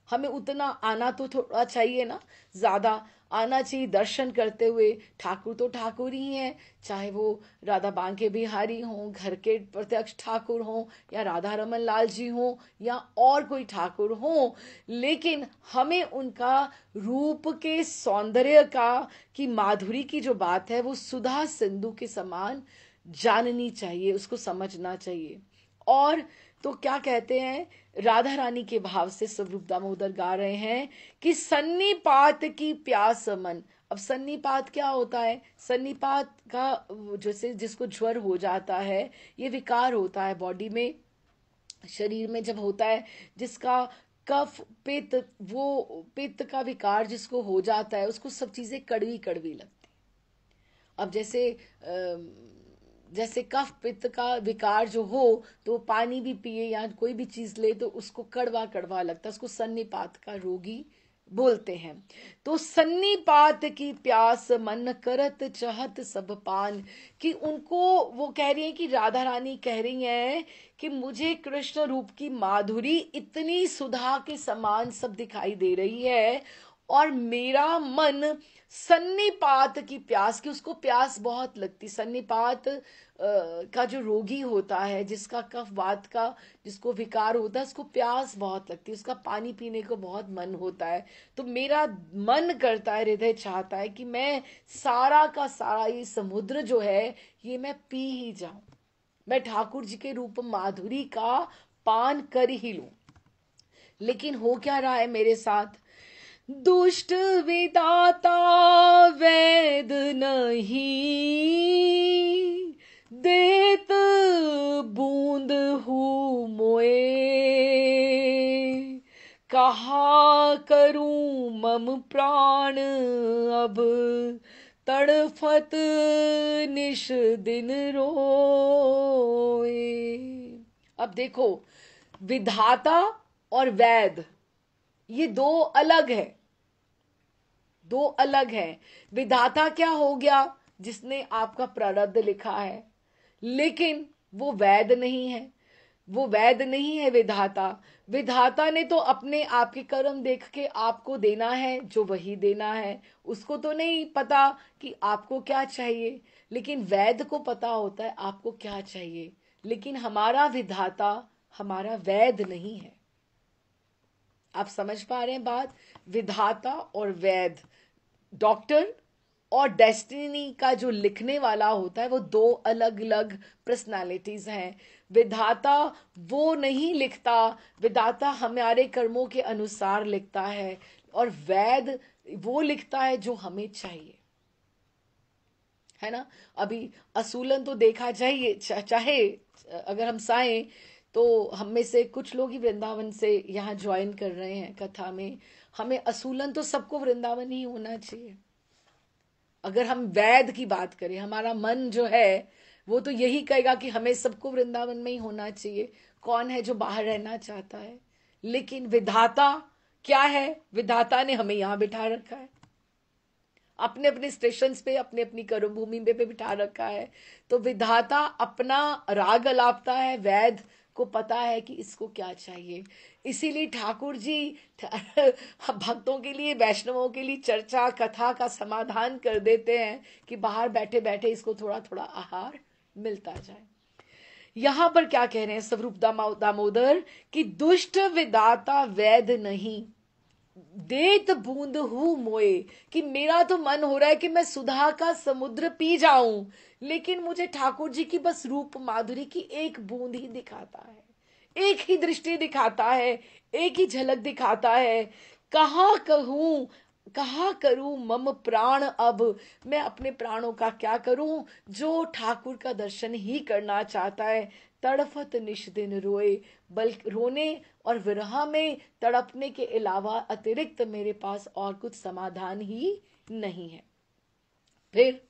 हमें उतना आना तो थोड़ा चाहिए ना, ज्यादा आना चाहिए दर्शन करते हुए। ठाकुर तो ठाकुर ही हैं, चाहे वो राधा बांके बिहारी हों, घर के प्रत्यक्ष ठाकुर हों, या राधा रमन लाल जी हों, या और कोई ठाकुर हों, लेकिन हमें उनका रूप के सौंदर्य का, की माधुरी की जो बात है, वो सुधा सिंधु के समान जाननी चाहिए, उसको समझना चाहिए। और तो क्या कहते हैं, राधा रानी के भाव से स्वरूप दामोदर गा रहे हैं कि सन्निपात की प्यास मन। अब सन्निपात क्या होता है? सन्निपात का, जैसे जिसको ज्वर हो जाता है, ये विकार होता है बॉडी में, शरीर में जब होता है, जिसका कफ पित्त, वो पित्त का विकार जिसको हो जाता है, उसको सब चीजें कड़वी कड़वी लगती। अब जैसे कफ पित्त का विकार जो हो, तो पानी भी पिए या कोई भी चीज ले तो उसको कड़वा कड़वा लगता है, उसको सन्निपात का रोगी बोलते हैं। तो सन्निपात की प्यास मन करत चाहत सब पान, कि उनको, वो कह रही है कि राधा रानी कह रही है कि मुझे कृष्ण रूप की माधुरी इतनी सुधा के समान सब दिखाई दे रही है, और मेरा मन सन्निपात की प्यास की, उसको प्यास बहुत लगती। सन्निपात का जो रोगी होता है, जिसका कफ वात का जिसको विकार होता है, उसको प्यास बहुत लगती है, उसका पानी पीने को बहुत मन होता है। तो मेरा मन करता है, हृदय चाहता है कि मैं सारा का सारा ये समुद्र जो है ये मैं पी ही जाऊं, मैं ठाकुर जी के रूप माधुरी का पान कर ही लूं। लेकिन हो क्या रहा है मेरे साथ? दुष्ट विधाता वैद नहीं, देत बूंद हूँ मोए, कहा करूं मम प्राण अब, तड़फत निश दिन रोए। अब देखो, विधाता और वैद ये दो अलग है, दो अलग है। विधाता क्या हो गया? जिसने आपका प्रारब्ध लिखा है, लेकिन वो वैद नहीं है, वो वैद नहीं है विधाता। विधाता ने तो अपने आपके कर्म देख के आपको देना है जो वही देना है, उसको तो नहीं पता कि आपको क्या चाहिए, लेकिन वैद को पता होता है आपको क्या चाहिए। लेकिन हमारा विधाता हमारा वैद नहीं है। आप समझ पा रहे हैं बात? विधाता और वैद, डॉक्टर और डेस्टिनी का जो लिखने वाला होता है, वो दो अलग अलग पर्सनालिटीज हैं। विधाता वो नहीं लिखता, विधाता हमारे कर्मों के अनुसार लिखता है, और वैद वो लिखता है जो हमें चाहिए, है ना। अभी असूलन तो देखा चाहिए, चाहे अगर हम चाहें तो हम में से कुछ लोग ही वृंदावन से यहाँ ज्वाइन कर रहे हैं कथा में। हमें असूलन तो सबको वृंदावन ही होना चाहिए। अगर हम वैद की बात करें, हमारा मन जो है वो तो यही कहेगा कि हमें सबको वृंदावन में ही होना चाहिए। कौन है जो बाहर रहना चाहता है? लेकिन विधाता क्या है? विधाता ने हमें यहां बिठा रखा है, अपने अपने स्टेशन पे, अपने अपनी कर्म भूमि पे बिठा रखा है। तो विधाता अपना राग अलापता है, वैद को पता है कि इसको क्या चाहिए। इसीलिए ठाकुर जी भक्तों के लिए, वैष्णवों के लिए चर्चा कथा का समाधान कर देते हैं कि बाहर बैठे बैठे इसको थोड़ा थोड़ा आहार मिलता जाए। यहां पर क्या कह रहे हैं स्वरूप दामोदर कि दुष्ट विदाता वैद नहीं, देत बूंद हूं मोए, कि मेरा तो मन हो रहा है कि मैं सुधा का समुद्र पी जाऊं, लेकिन मुझे ठाकुर जी की बस रूप माधुरी की एक बूंद ही दिखाता है, एक ही दृष्टि दिखाता है, एक ही झलक दिखाता है। कहाँ कहूं, कहा करूं मम प्राण अब, मैं अपने प्राणों का क्या करूं जो ठाकुर का दर्शन ही करना चाहता है। तड़फत निश दिन रोए, बल्कि रोने और विरह में तड़पने के अलावा अतिरिक्त मेरे पास और कुछ समाधान ही नहीं है। फिर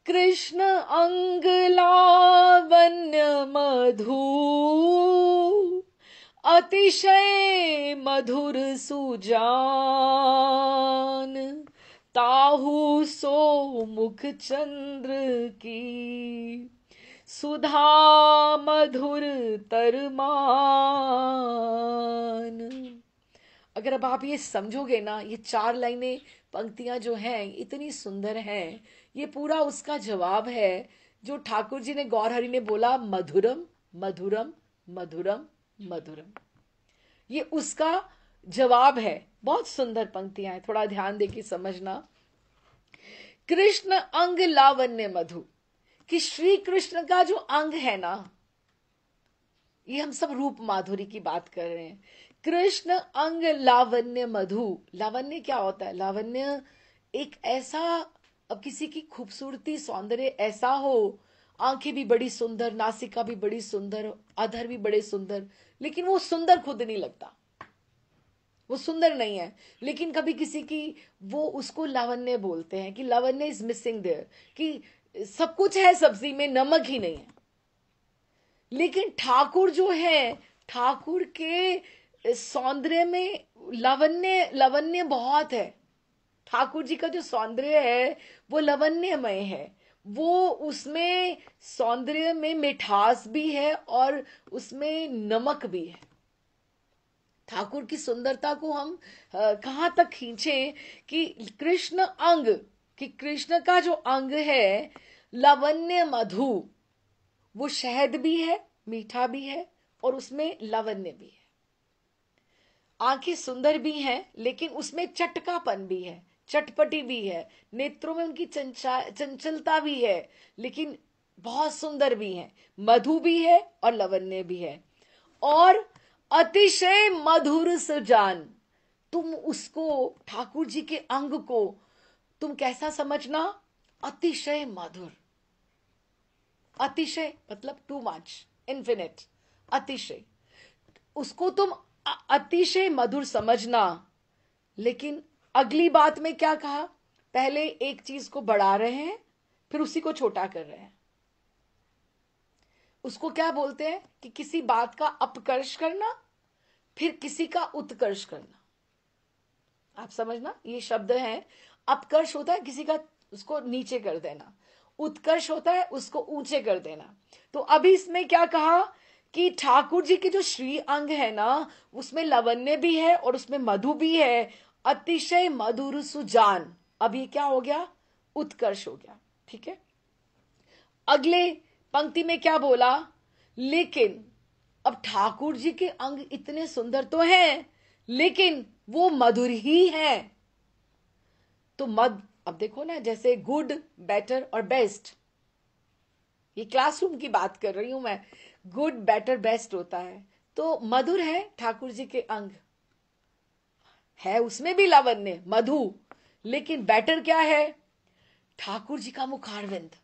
कृष्ण अंग लावण्य मधु, अतिशय मधुर सुजान, ताहू सो मुख चंद्र की, सुधा मधुर तरमान। अगर अब आप ये समझोगे ना, ये 4 लाइनें, पंक्तियां जो हैं इतनी सुंदर हैं, ये पूरा उसका जवाब है जो ठाकुर जी ने, गौर हरि ने बोला मधुरम मधुरम मधुरम मधुरम। ये उसका जवाब है। बहुत सुंदर पंक्तियां हैं, थोड़ा ध्यान दे के समझना। कृष्ण अंग लावण्य मधु, कि श्री कृष्ण का जो अंग है ना, ये हम सब रूप माधुरी की बात कर रहे हैं। कृष्ण अंग लावण्य मधु, लावण्य क्या होता है? लावण्य एक ऐसा, अब किसी की खूबसूरती सौंदर्य ऐसा हो, आंखें भी बड़ी सुंदर, नासिका भी बड़ी सुंदर, अधर भी बड़े सुंदर, लेकिन वो सुंदर खुद नहीं लगता, वो सुंदर नहीं है। लेकिन कभी किसी की, वो उसको लावण्य बोलते हैं कि लावण्य इज मिसिंग देयर, कि सब कुछ है सब्जी में, नमक ही नहीं है। लेकिन ठाकुर जो है, ठाकुर के सौंदर्य में लावण्य, लावण्य बहुत है। ठाकुर जी का जो सौंदर्य है वो लावण्यमय है, वो उसमें सौंदर्य में मिठास भी है और उसमें नमक भी है। ठाकुर की सुंदरता को हम कहाँ तक खींचें कि कृष्ण अंग, कि कृष्ण का जो अंग है लवण्य मधु, वो शहद भी है, मीठा भी है और उसमें लवण्य भी है। आंखें सुंदर भी हैं लेकिन उसमें चटकापन भी है, चटपटी भी है, नेत्रों में उनकी चंचलता भी है लेकिन बहुत सुंदर भी है, मधु भी है और लवण्य भी है। और अतिशय मधुर सुजान, तुम उसको, ठाकुर जी के अंग को तुम कैसा समझना? अतिशय मधुर। अतिशय मतलब टू मच, इन्फिनिट, अतिशय, उसको तुम अतिशय मधुर समझना। लेकिन अगली बात में क्या कहा? पहले एक चीज को बढ़ा रहे हैं फिर उसी को छोटा कर रहे हैं। उसको क्या बोलते हैं कि किसी बात का अपकर्ष करना फिर किसी का उत्कर्ष करना। आप समझना, ये शब्द है। अपकर्ष होता है किसी का, उसको नीचे कर देना, उत्कर्ष होता है उसको ऊंचे कर देना। तो अभी इसमें क्या कहा कि ठाकुर जी के जो श्री अंग है ना, उसमें लवण्य भी है और उसमें मधु भी है, अतिशय मधुर सुजान। अब ये क्या हो गया? उत्कर्ष हो गया। ठीक है, अगले पंक्ति में क्या बोला? लेकिन अब ठाकुर जी के अंग इतने सुंदर तो हैं लेकिन वो मधुर ही है। तो अब देखो ना, जैसे गुड, बेटर और बेस्ट, ये क्लासरूम की बात कर रही हूं मैं। गुड, बेटर, बेस्ट होता है, तो मधुर है ठाकुर जी के अंग, है उसमें भी लावण्य, मधु, लेकिन बेटर क्या है? ठाकुर जी का मुखारविंद।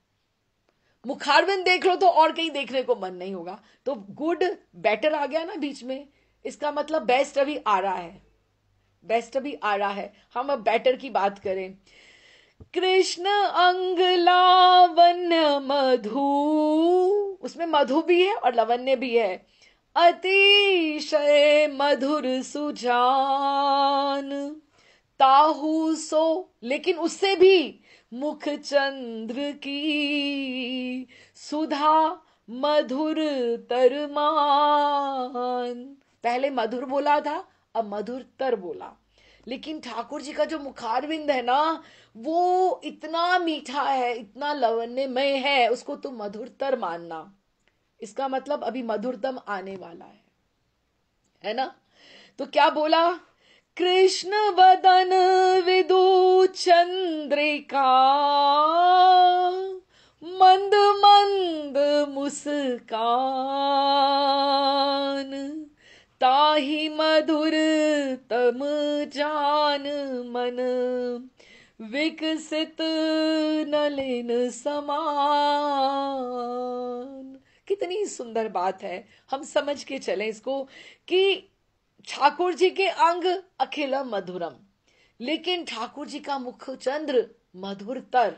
मुखारविंद देख लो तो और कहीं देखने को मन नहीं होगा। तो गुड बेटर आ गया ना बीच में, इसका मतलब बेस्ट अभी आ रहा है, बेस्ट अभी आ रहा है। हम अब बेटर की बात करें। कृष्ण अंग लावण्य मधु, उसमें मधु भी है और लवण्य भी है, अतिशय मधुर सुजान, ताहू सो, लेकिन उससे भी मुख चंद्र की सुधा मधुर तरमान। पहले मधुर बोला था, अब मधुर तर बोला। लेकिन ठाकुर जी का जो मुखारविंद है ना, वो इतना मीठा है, इतना लवण्यमय है, उसको तुम मधुरतर मानना। इसका मतलब अभी मधुरतम आने वाला है ना? तो क्या बोला? कृष्ण वदन विदु चंद्रिका, मंद मंद मुस्कान, ताहि मधुर तम जान मन, विकसित नलिन समान। कितनी सुंदर बात है, हम समझ के चलें इसको कि ठाकुर जी के अंग अखिलम मधुरम, लेकिन ठाकुर जी का मुख चंद्र मधुरतर,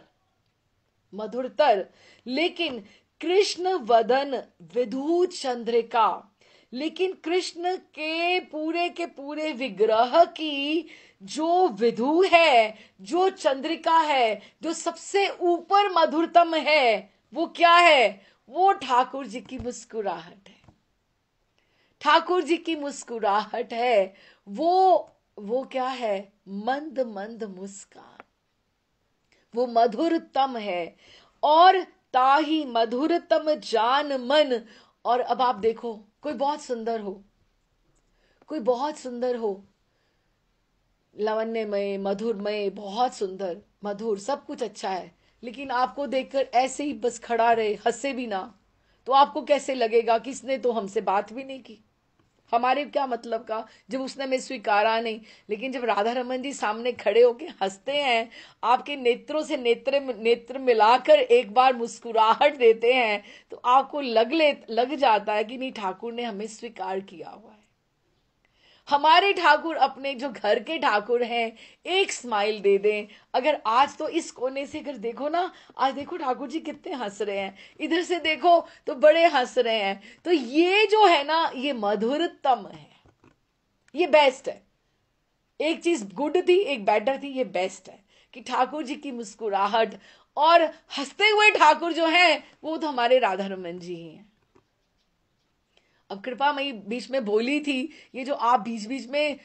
मधुरतर। लेकिन कृष्ण वदन विधु चंद्रिका, लेकिन कृष्ण के पूरे विग्रह की जो विधु है, जो चंद्रिका है, जो सबसे ऊपर मधुरतम है, वो क्या है? वो ठाकुर जी की मुस्कुराहट है। ठाकुर जी की मुस्कुराहट है, वो क्या है? मंद मंद मुस्कान, वो मधुरतम है। और ताही मधुरतम जान मन। और अब आप देखो, कोई बहुत सुंदर हो, कोई बहुत सुंदर हो, लावण्यमय, मधुरमय, बहुत सुंदर, मधुर, सब कुछ अच्छा है, लेकिन आपको देखकर ऐसे ही बस खड़ा रहे, हंसे भी ना, तो आपको कैसे लगेगा कि इसने तो हमसे बात भी नहीं की, हमारे क्या मतलब का, जब उसने हमें स्वीकारा नहीं। लेकिन जब राधा रमन जी सामने खड़े होके हंसते हैं, आपके नेत्रों से नेत्र मिलाकर एक बार मुस्कुराहट देते हैं, तो आपको लग जाता है कि नहीं, ठाकुर ने हमें स्वीकार किया हुआ है। हमारे ठाकुर अपने जो घर के ठाकुर हैं, एक स्माइल दे दें। अगर आज तो इस कोने से अगर देखो ना, आज देखो ठाकुर जी कितने हंस रहे हैं, इधर से देखो तो बड़े हंस रहे हैं, तो ये जो है ना, ये मधुरतम है, ये बेस्ट है। एक चीज गुड थी, एक बेटर थी, ये बेस्ट है कि ठाकुर जी की मुस्कुराहट और हंसते हुए ठाकुर जो हैं, वो तो हमारे राधा रमन जी ही हैं। अब कृपा मई बीच में बोली थी, ये जो आप बीच बीच में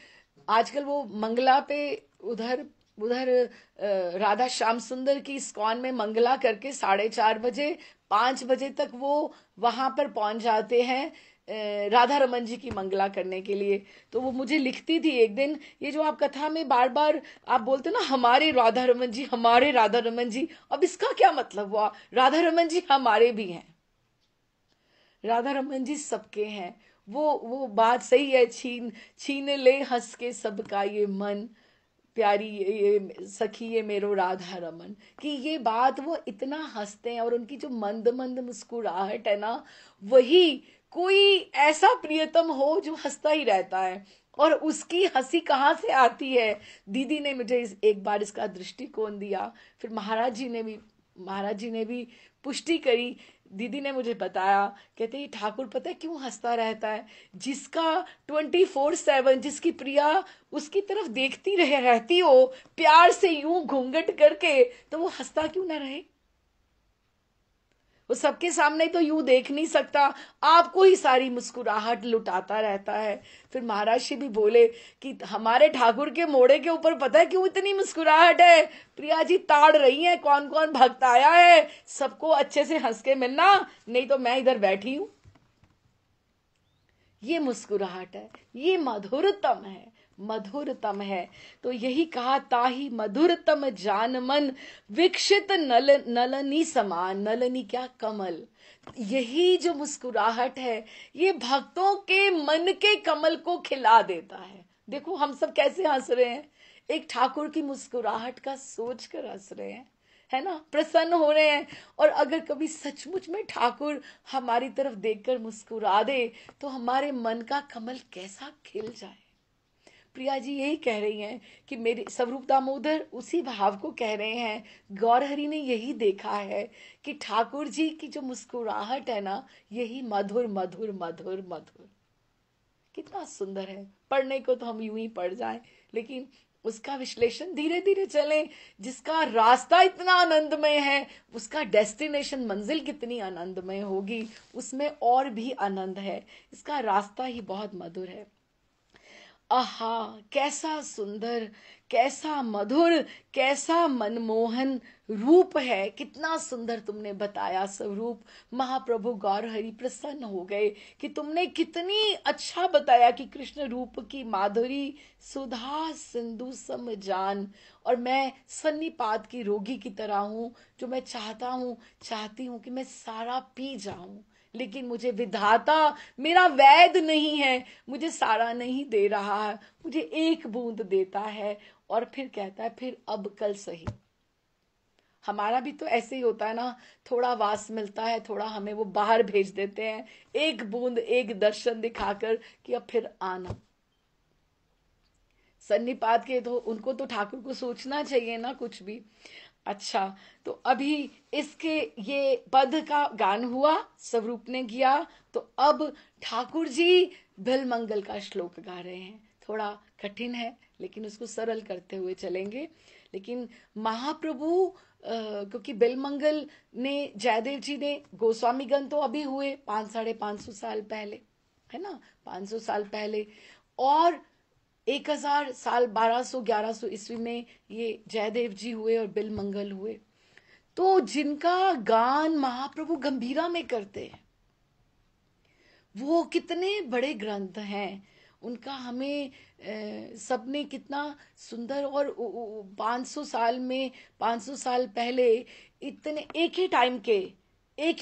आजकल वो मंगला पे उधर उधर राधा श्याम सुंदर की इस्कॉन में मंगला करके 4:30 बजे 5 बजे तक वो वहां पर पहुंच जाते हैं राधा रमन जी की मंगला करने के लिए। तो वो मुझे लिखती थी एक दिन, ये जो आप कथा में बार बार आप बोलते ना हमारे राधा रमन जी, हमारे राधा रमन जी, अब इसका क्या मतलब हुआ? राधा रमन जी हमारे भी हैं, राधा रमन जी सबके हैं। वो बात सही है, छीन छीन ले हंस के सबका ये मन, प्यारी ये सखी ये मेरो राधा रमन, कि ये बात वो इतना हंसते हैं और उनकी जो मंद मंद मुस्कुराहट है ना, वही कोई ऐसा प्रियतम हो जो हंसता ही रहता है। और उसकी हंसी कहाँ से आती है? दीदी ने मुझे एक बार इसका दृष्टिकोण दिया, फिर महाराज जी ने भी पुष्टि करी। दीदी ने मुझे बताया, कहते ये ठाकुर पता है क्यों हंसता रहता है? जिसका 24/7 जिसकी प्रिया उसकी तरफ देखती रहती हो प्यार से यूं घूंघट करके, तो वो हंसता क्यों ना रहे? वो सबके सामने तो यूं देख नहीं सकता, आपको ही सारी मुस्कुराहट लुटाता रहता है। फिर महाराज जी भी बोले कि हमारे ठाकुर के मोड़े के ऊपर पता है क्यों इतनी मुस्कुराहट है? प्रिया जी ताड़ रही हैं कौन कौन भक्त आया है, सबको अच्छे से हंस के मिलना, नहीं तो मैं इधर बैठी हूं। ये मुस्कुराहट है, ये मधुरतम है, मधुरतम है। तो यही कहा, ताही मधुरतम जान मन विकसित नलनी समान। नलनी क्या? कमल। यही जो मुस्कुराहट है, ये भक्तों के मन के कमल को खिला देता है। देखो हम सब कैसे हंस रहे हैं, एक ठाकुर की मुस्कुराहट का सोच कर हंस रहे हैं, है ना, प्रसन्न हो रहे हैं। और अगर कभी सचमुच में ठाकुर हमारी तरफ देखकर मुस्कुरा दे तो हमारे मन का कमल कैसा खिल जाए। प्रिया जी यही कह रही हैं कि मेरे स्वरूप दामोदर उसी भाव को कह रहे हैं। गौरहरि ने यही देखा है कि ठाकुर जी की जो मुस्कुराहट है ना, यही मधुर मधुर मधुर मधुर, कितना सुंदर है। पढ़ने को तो हम यूं ही पढ़ जाएं, लेकिन उसका विश्लेषण धीरे धीरे चलें। जिसका रास्ता इतना आनंदमय है, उसका डेस्टिनेशन मंजिल कितनी आनंदमय होगी, उसमें और भी आनंद है। इसका रास्ता ही बहुत मधुर है। आहा, कैसा सुंदर, कैसा मधुर, कैसा मनमोहन रूप है। कितना सुंदर तुमने बताया स्वरूप। महाप्रभु गौरहरि प्रसन्न हो गए कि तुमने कितनी अच्छा बताया कि कृष्ण रूप की माधुरी सुधा सिंधु सम जान। और मैं सन्निपात की रोगी की तरह हूं, जो मैं चाहती हूं कि मैं सारा पी जाऊं, लेकिन मुझे विधाता मेरा वैद नहीं है, मुझे सारा नहीं दे रहा है, मुझे एक बूंद देता है। और फिर कहता है फिर अब कल सही। हमारा भी तो ऐसे ही होता है ना, थोड़ा वास मिलता है, थोड़ा हमें वो बाहर भेज देते हैं, एक बूंद एक दर्शन दिखाकर कि अब फिर आना। सन्निपात के तो उनको तो ठाकुर को सोचना चाहिए ना कुछ भी। अच्छा, तो अभी इसके ये पद का गान हुआ, स्वरूप ने किया। तो अब ठाकुर जी बिलमंगल का श्लोक गा रहे हैं। थोड़ा कठिन है लेकिन उसको सरल करते हुए चलेंगे। लेकिन महाप्रभु क्योंकि बिलमंगल ने जयदेव जी ने गोस्वामीगण तो अभी हुए 500-550 साल पहले, है ना, 500 साल पहले, और 1000 साल 1200-1100 ईस्वी में ये जयदेव जी हुए और बिलमंगल हुए। तो जिनका गान महाप्रभु गंभीरा में करते हैं, वो कितने बड़े ग्रंथ हैं उनका। हमें सबने कितना सुंदर, और 500 साल पहले इतने एक ही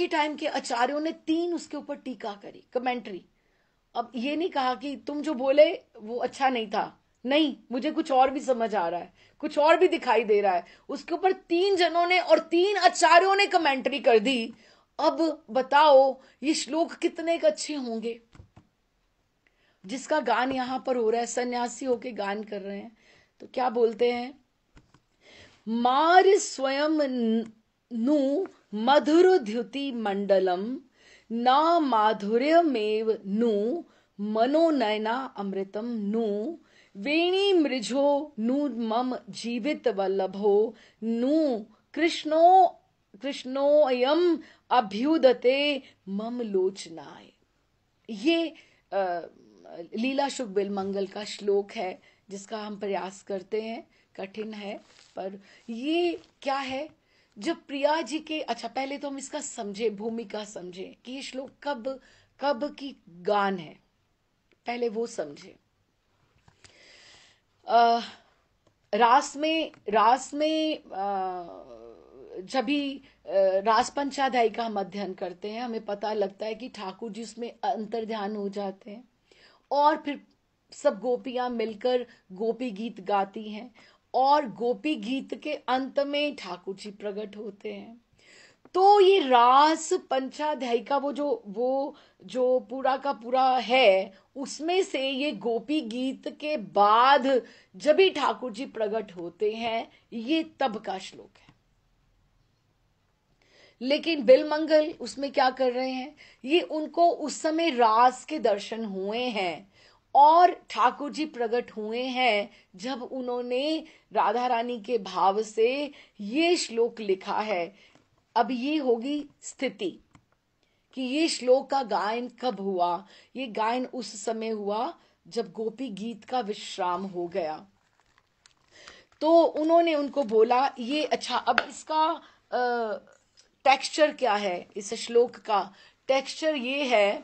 टाइम के आचार्यों ने 3 उसके ऊपर टीका करी, कमेंट्री। अब ये नहीं कहा कि तुम जो बोले वो अच्छा नहीं था, नहीं, मुझे कुछ और भी समझ आ रहा है, कुछ और भी दिखाई दे रहा है। उसके ऊपर 3 जनों ने और 3 आचार्यों ने कमेंट्री कर दी। अब बताओ ये श्लोक कितने अच्छे होंगे। जिसका गान यहां पर हो रहा है, सन्यासी होके गान कर रहे हैं, तो क्या बोलते हैं? मार स्वयं नु मधुर द्युति मंडलम, ना माधुर्यमेव नु मनोनयना अमृतम नु, वेणी मृजो नु मम जीवित वल्लभो नु, कृष्णो कृष्णोयम अभ्युदते मम लोचनाय। ये लीला शुक बिलमंगल का श्लोक है जिसका हम प्रयास करते हैं, कठिन है पर ये क्या है। जब प्रिया जी के, अच्छा पहले तो हम इसका समझे, भूमिका समझे कि ये श्लोक कब कब की गान है, पहले वो समझे। रास में जब भी रास पंचाध्यायी का हम अध्ययन करते हैं, हमें पता लगता है कि ठाकुर जी उसमें अंतर्ध्यान हो जाते हैं और फिर सब गोपियां मिलकर गोपी गीत गाती हैं और गोपी गीत के अंत में ठाकुर जी प्रकट होते हैं। तो ये रास पंचाध्यायी का वो जो पूरा का पूरा है, उसमें से ये गोपी गीत के बाद जब भी ठाकुर जी प्रकट होते हैं, ये तब का श्लोक है। लेकिन बिलमंगल उसमें क्या कर रहे हैं, ये उनको उस समय रास के दर्शन हुए हैं और ठाकुर जी प्रकट हुए हैं जब उन्होंने राधा रानी के भाव से ये श्लोक लिखा है। अब ये होगी स्थिति कि ये श्लोक का गायन कब हुआ। ये गायन उस समय हुआ जब गोपी गीत का विश्राम हो गया। तो उन्होंने उनको बोला ये अच्छा, अब इसका टेक्सचर क्या है, इस श्लोक का टेक्सचर ये है।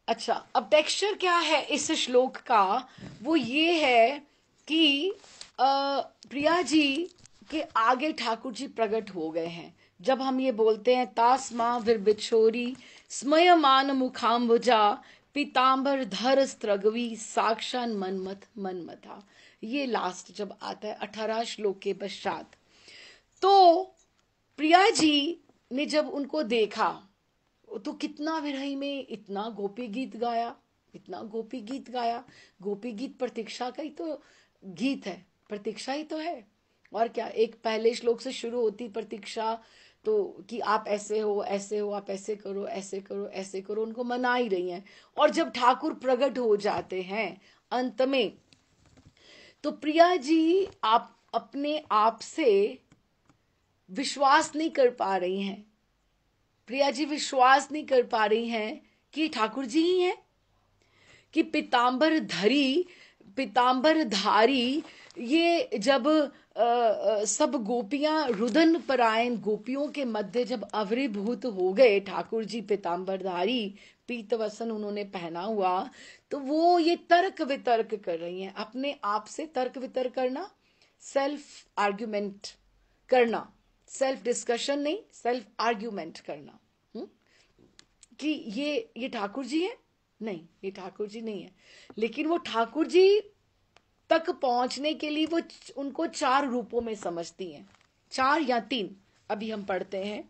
अच्छा, अब टेक्सचर क्या है इस श्लोक का, वो ये है कि प्रिया जी के आगे ठाकुर जी प्रकट हो गए हैं। जब हम ये बोलते हैं तास्मा विरबिछोरी स्मयमान मुखाम्बुजा पीतांबर धर स्त्रगवी साक्षान मनमथ मनमथा, ये लास्ट जब आता है 18 श्लोक के पश्चात। तो प्रिया जी ने जब उनको देखा तो कितना विरही में इतना गोपी गीत गाया, इतना गोपी गीत गाया। गोपी गीत प्रतीक्षा का ही तो गीत है, प्रतीक्षा ही तो है। और क्या, एक पहले श्लोक से शुरू होती प्रतीक्षा तो कि आप ऐसे हो ऐसे हो, आप ऐसे करो ऐसे करो ऐसे करो, उनको मना ही रही हैं। और जब ठाकुर प्रकट हो जाते हैं अंत में, तो प्रिया जी आप अपने आप से विश्वास नहीं कर पा रही हैं। प्रिया जी विश्वास नहीं कर पा रही हैं कि ठाकुर जी ही हैं, कि पीतांबर धारी ये जब सब गोपियां रुदन परायण गोपियों के मध्य जब अवरीभूत हो गए, ठाकुर जी पीतांबरधारी पीत वसन उन्होंने पहना हुआ, तो वो ये तर्क वितर्क कर रही हैं, अपने आप से तर्क वितर्क करना, सेल्फ आर्ग्यूमेंट करना, सेल्फ डिस्कशन नहीं, सेल्फ आर्ग्यूमेंट करना। कि ये ठाकुर जी है, नहीं ये ठाकुर जी नहीं है। लेकिन वो ठाकुर जी तक पहुंचने के लिए वो उनको 4 रूपों में समझती हैं, 4 या 3। अभी हम पढ़ते हैं।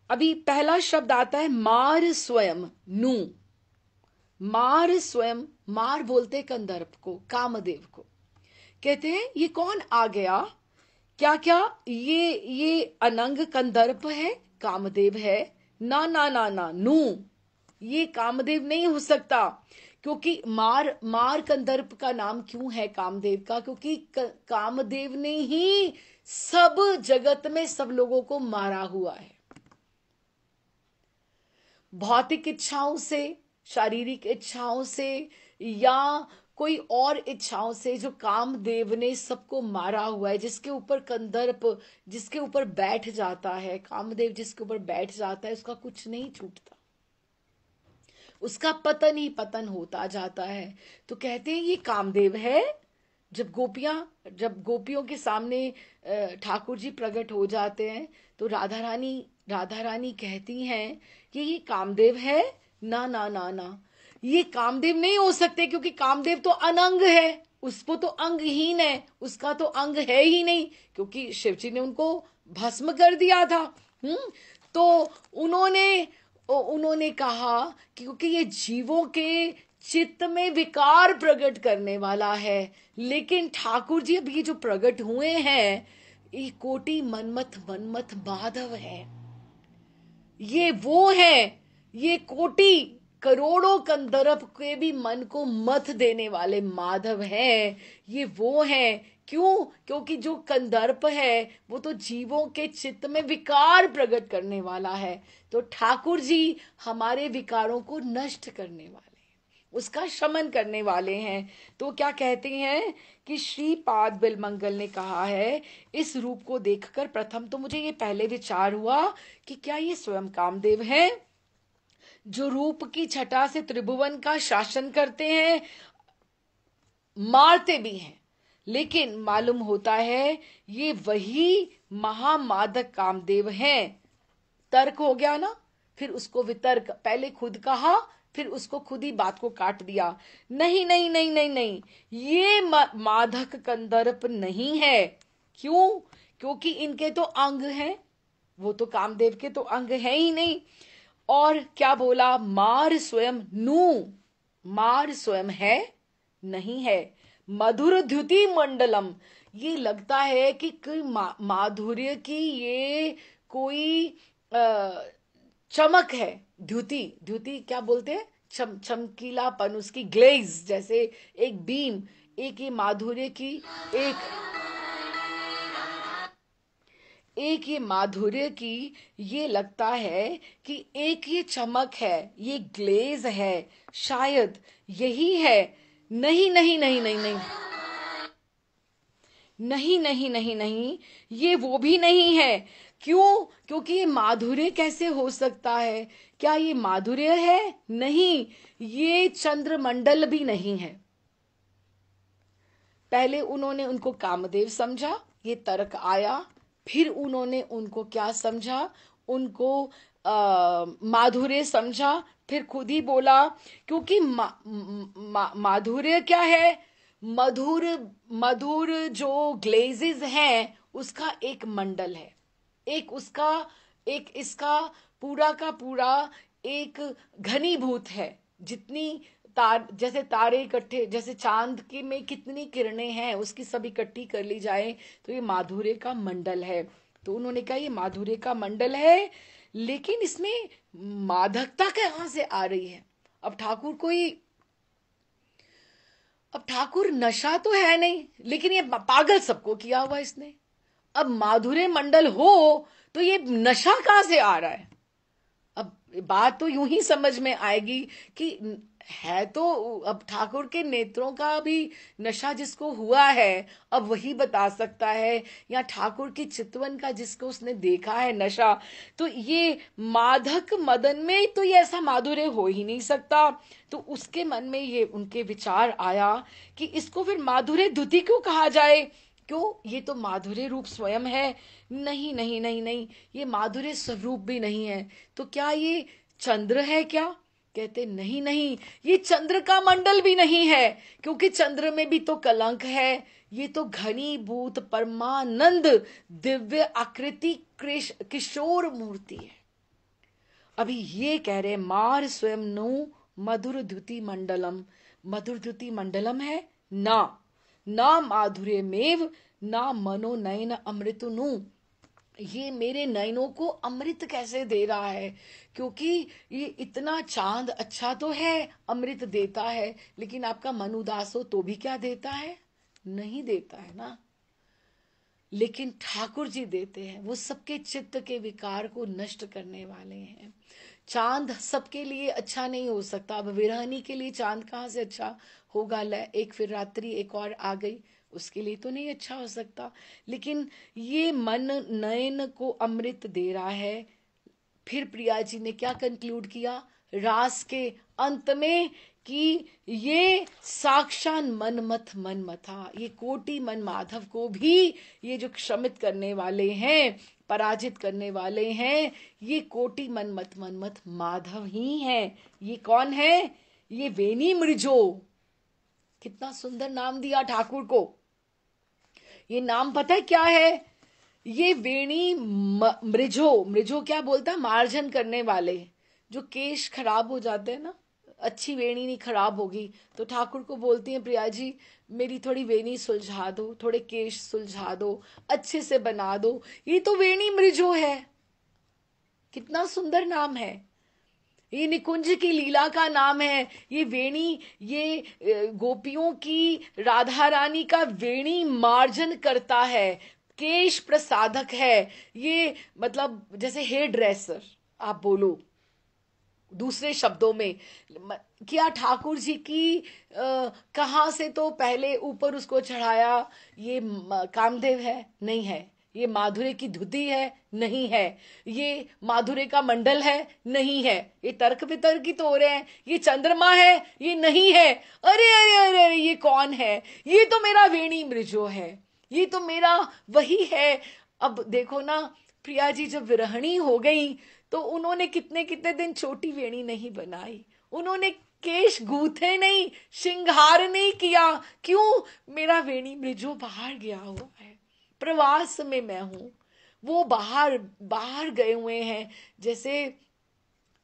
अभी पहला शब्द आता है मार स्वयं नू। मार स्वयं, मार बोलते कंदर्प को, कामदेव को। कहते हैं ये कौन आ गया, क्या क्या ये अनंग कंदर्प है, कामदेव है। ना ना ना ना, नू, ये कामदेव नहीं हो सकता। क्योंकि मार कंदर्प का नाम क्यों है कामदेव का, क्योंकि कामदेव ने ही सब जगत में सब लोगों को मारा हुआ है। भौतिक इच्छाओं से, शारीरिक इच्छाओं से या कोई और इच्छाओं से जो कामदेव ने सबको मारा हुआ है। जिसके ऊपर कंदर्प, जिसके ऊपर बैठ जाता है कामदेव, जिसके ऊपर बैठ जाता है उसका कुछ नहीं छूटता, उसका पतन ही पतन होता जाता है। तो कहते हैं ये कामदेव है। जब गोपियों के सामने ठाकुर जी प्रकट हो जाते हैं तो राधा रानी कहती हैं कि ये कामदेव है। ना ना ना ना, ये कामदेव नहीं हो सकते, क्योंकि कामदेव तो अनंग है, उसको तो अंगहीन है, उसका तो अंग है ही नहीं, क्योंकि शिव जी ने उनको भस्म कर दिया था। तो उन्होंने कहा कि क्योंकि ये जीवों के चित्त में विकार प्रकट करने वाला है। लेकिन ठाकुर जी अब ये जो प्रकट हुए हैं, ये कोटि मनमथ माधव है, ये वो है, ये कोटि करोड़ों कंदर्प के भी मन को मथ देने वाले माधव हैं। ये वो हैं। क्यों? क्योंकि जो कंदर्प है वो तो जीवों के चित्त में विकार प्रकट करने वाला है। तो ठाकुर जी हमारे विकारों को नष्ट करने वाले, उसका शमन करने वाले हैं। तो क्या कहते हैं कि श्रीपाद बिलमंगल ने कहा है, इस रूप को देखकर प्रथम तो मुझे ये पहले विचार हुआ कि क्या ये स्वयं कामदेव हैं जो रूप की छटा से त्रिभुवन का शासन करते हैं, मारते भी हैं। लेकिन मालूम होता है ये वही महामादक कामदेव हैं। तर्क हो गया ना, फिर उसको वितर्क, पहले खुद कहा फिर उसको खुद ही बात को काट दिया। नहीं नहीं नहीं नहीं नहीं, ये मादक कंदर्प नहीं है। क्यों? क्योंकि इनके तो अंग हैं, वो तो कामदेव के तो अंग है ही नहीं। और क्या बोला? मार स्वयं नू, मार स्वयं है नहीं है। मधुर द्युति मंडलम, ये लगता है कि कोई माधुर्य की ये कोई चमक है। द्युति, द्युति क्या बोलते हैं? चमकीलापन, उसकी ग्लेज, जैसे एक बीम, एक ये माधुर्य की एक ये माधुर्य की ये लगता है कि एक ये चमक है, ये ग्लेज है, शायद यही है। नहीं नहीं नहीं नहीं नहीं नहीं नहीं नहीं नहीं, ये वो भी नहीं है। क्यों? क्योंकि ये माधुर्य कैसे हो सकता है? क्या ये माधुर्य है? नहीं, ये चंद्रमंडल भी नहीं है। पहले उन्होंने उनको कामदेव समझा, ये तर्क आया। फिर उन्होंने उनको क्या समझा? उनको माधुर्य समझा। फिर खुद ही बोला, क्योंकि माधुर्य क्या है? मधुर, मधुर जो ग्लेजेस हैं उसका एक मंडल है, एक उसका, एक इसका पूरा का पूरा एक घनीभूत है। जितनी तार, जैसे तारे इकट्ठे, जैसे चांद के में कितनी किरणें हैं उसकी सब इकट्ठी कर ली जाए तो ये माधुर्य का मंडल है। तो उन्होंने कहा ये माधुर्य का मंडल है, लेकिन इसमें मादकता कहाँ से आ रही है? अब ठाकुर कोई, अब ठाकुर नशा तो है नहीं, लेकिन ये पागल सबको किया हुआ इसने। अब माधुर्य मंडल हो तो ये नशा कहां से आ रहा है? अब बात तो यूं ही समझ में आएगी कि है तो, अब ठाकुर के नेत्रों का भी नशा जिसको हुआ है अब वही बता सकता है, या ठाकुर की चितवन का जिसको उसने देखा है नशा। तो ये माधक मदन में तो ये ऐसा माधुर्य हो ही नहीं सकता। तो उसके मन में ये उनके विचार आया कि इसको फिर माधुर्य द्युति क्यों कहा जाए? क्यों? ये तो माधुर्य रूप स्वयं है। नहीं नहीं नहीं नहीं, ये माधुर्य स्वरूप भी नहीं है। तो क्या ये चंद्र है क्या? कहते नहीं नहीं, ये चंद्र का मंडल भी नहीं है, क्योंकि चंद्र में भी तो कलंक है। ये तो घनीभूत परमानंद दिव्य आकृति किशोर मूर्ति है। अभी ये कह रहे मार स्वयं नु मधुर द्युति मंडलम, मधुर द्युति मंडलम है ना, ना माधुर्य मेव ना मनो नयन अमृत नु, ये मेरे नयनों को अमृत कैसे दे रहा है? क्योंकि ये इतना चांद अच्छा तो है, अमृत देता है, लेकिन आपका मन उदास हो तो भी क्या देता है? नहीं देता है ना। लेकिन ठाकुर जी देते हैं, वो सबके चित्त के विकार को नष्ट करने वाले हैं। चांद सबके लिए अच्छा नहीं हो सकता। अब विरहनी के लिए चांद कहाँ से अच्छा होगा? एक फिर रात्रि एक और आ गई, उसके लिए तो नहीं अच्छा हो सकता। लेकिन ये मन नयन को अमृत दे रहा है। फिर प्रिया जी ने क्या कंक्लूड किया रास के अंत में कि ये साक्षात मन मथा, ये कोटि मन माधव को भी ये जो क्षमित करने वाले हैं, पराजित करने वाले हैं, ये कोटि मन मत माधव ही हैं। ये कौन है? ये वेनी मृजो। कितना सुंदर नाम दिया ठाकुर को। ये नाम पता है क्या है? ये वेणी मृजो, मृजो क्या बोलता है? मार्जन करने वाले। जो केश खराब हो जाते हैं ना, अच्छी वेणी नहीं खराब होगी तो ठाकुर को बोलती हैं प्रिया जी मेरी थोड़ी वेणी सुलझा दो, थोड़े केश सुलझा दो, अच्छे से बना दो। ये तो वेणी मृजो है। कितना सुंदर नाम है। ये निकुंज की लीला का नाम है। ये वेणी, ये गोपियों की, राधा रानी का वेणी मार्जन करता है, केश प्रसाधक है। ये मतलब जैसे हेयर ड्रेसर आप बोलो दूसरे शब्दों में। क्या ठाकुर जी की कहाँ से तो पहले ऊपर उसको चढ़ाया ये कामदेव है? नहीं है। ये माधुर्य की धुति है? नहीं है। ये माधुर्य का मंडल है? नहीं है। ये तर्क वितर्कित हो रहे हैं, ये चंद्रमा है? ये नहीं है। अरे अरे अरे अरे, ये कौन है? ये तो मेरा वेणी मृजो है, ये तो मेरा वही है। अब देखो ना, प्रिया जी जब विरहणी हो गई तो उन्होंने कितने कितने दिन छोटी वेणी नहीं बनाई, उन्होंने केश गूथे नहीं, श्रृंगार नहीं किया। क्यों? मेरा वेणी मृजो बाहर गया हुआ है, प्रवास में मैं हूं, वो बाहर बाहर गए हुए हैं। जैसे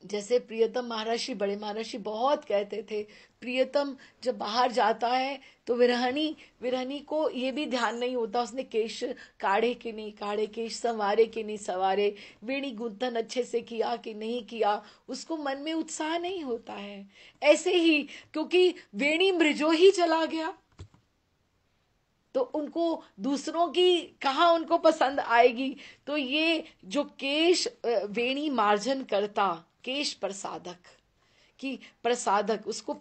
जैसे प्रियतम महर्षि, बड़े महर्षि बहुत कहते थे, प्रियतम जब बाहर जाता है तो विरहणी विरहणी को ये भी ध्यान नहीं होता उसने केश काढ़े कि नहीं काढ़े, केश संवारे कि नहीं संवारे, वेणी गुंथन अच्छे से किया कि नहीं किया, उसको मन में उत्साह नहीं होता है। ऐसे ही क्योंकि वेणी मृजो ही चला गया तो उनको दूसरों की कहाँ उनको पसंद आएगी। तो ये जो केश वेणी मार्जन करता, केश प्रसादक कि प्रसादक, उसको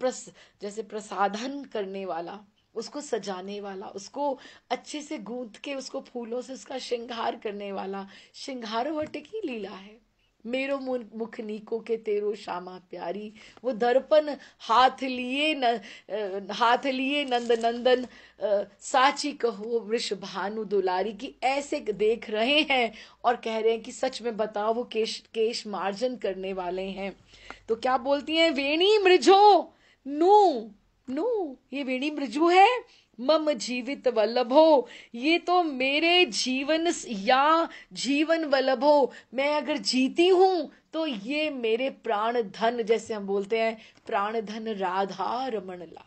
जैसे प्रसाधन करने वाला, उसको सजाने वाला, उसको अच्छे से गूंथ के उसको फूलों से उसका श्रृंगार करने वाला, श्रृंगारवट की लीला है। मेरो मुख नीको के तेरो श्यामा प्यारी, वो दर्पण हाथ लिए नंद नंदन, साची कहो वृष भानु दुलारी, की ऐसे देख रहे हैं और कह रहे हैं कि सच में बताओ वो केश केश मार्जन करने वाले हैं। तो क्या बोलती हैं? वेणी मृजो नु नु, ये वेणी मृजु है। मम जीवित वल्लभो, ये तो मेरे जीवन या जीवन वल्लभो, मैं अगर जीती हूं तो ये मेरे प्राण धन, जैसे हम बोलते हैं प्राण धन राधा रमण लाल,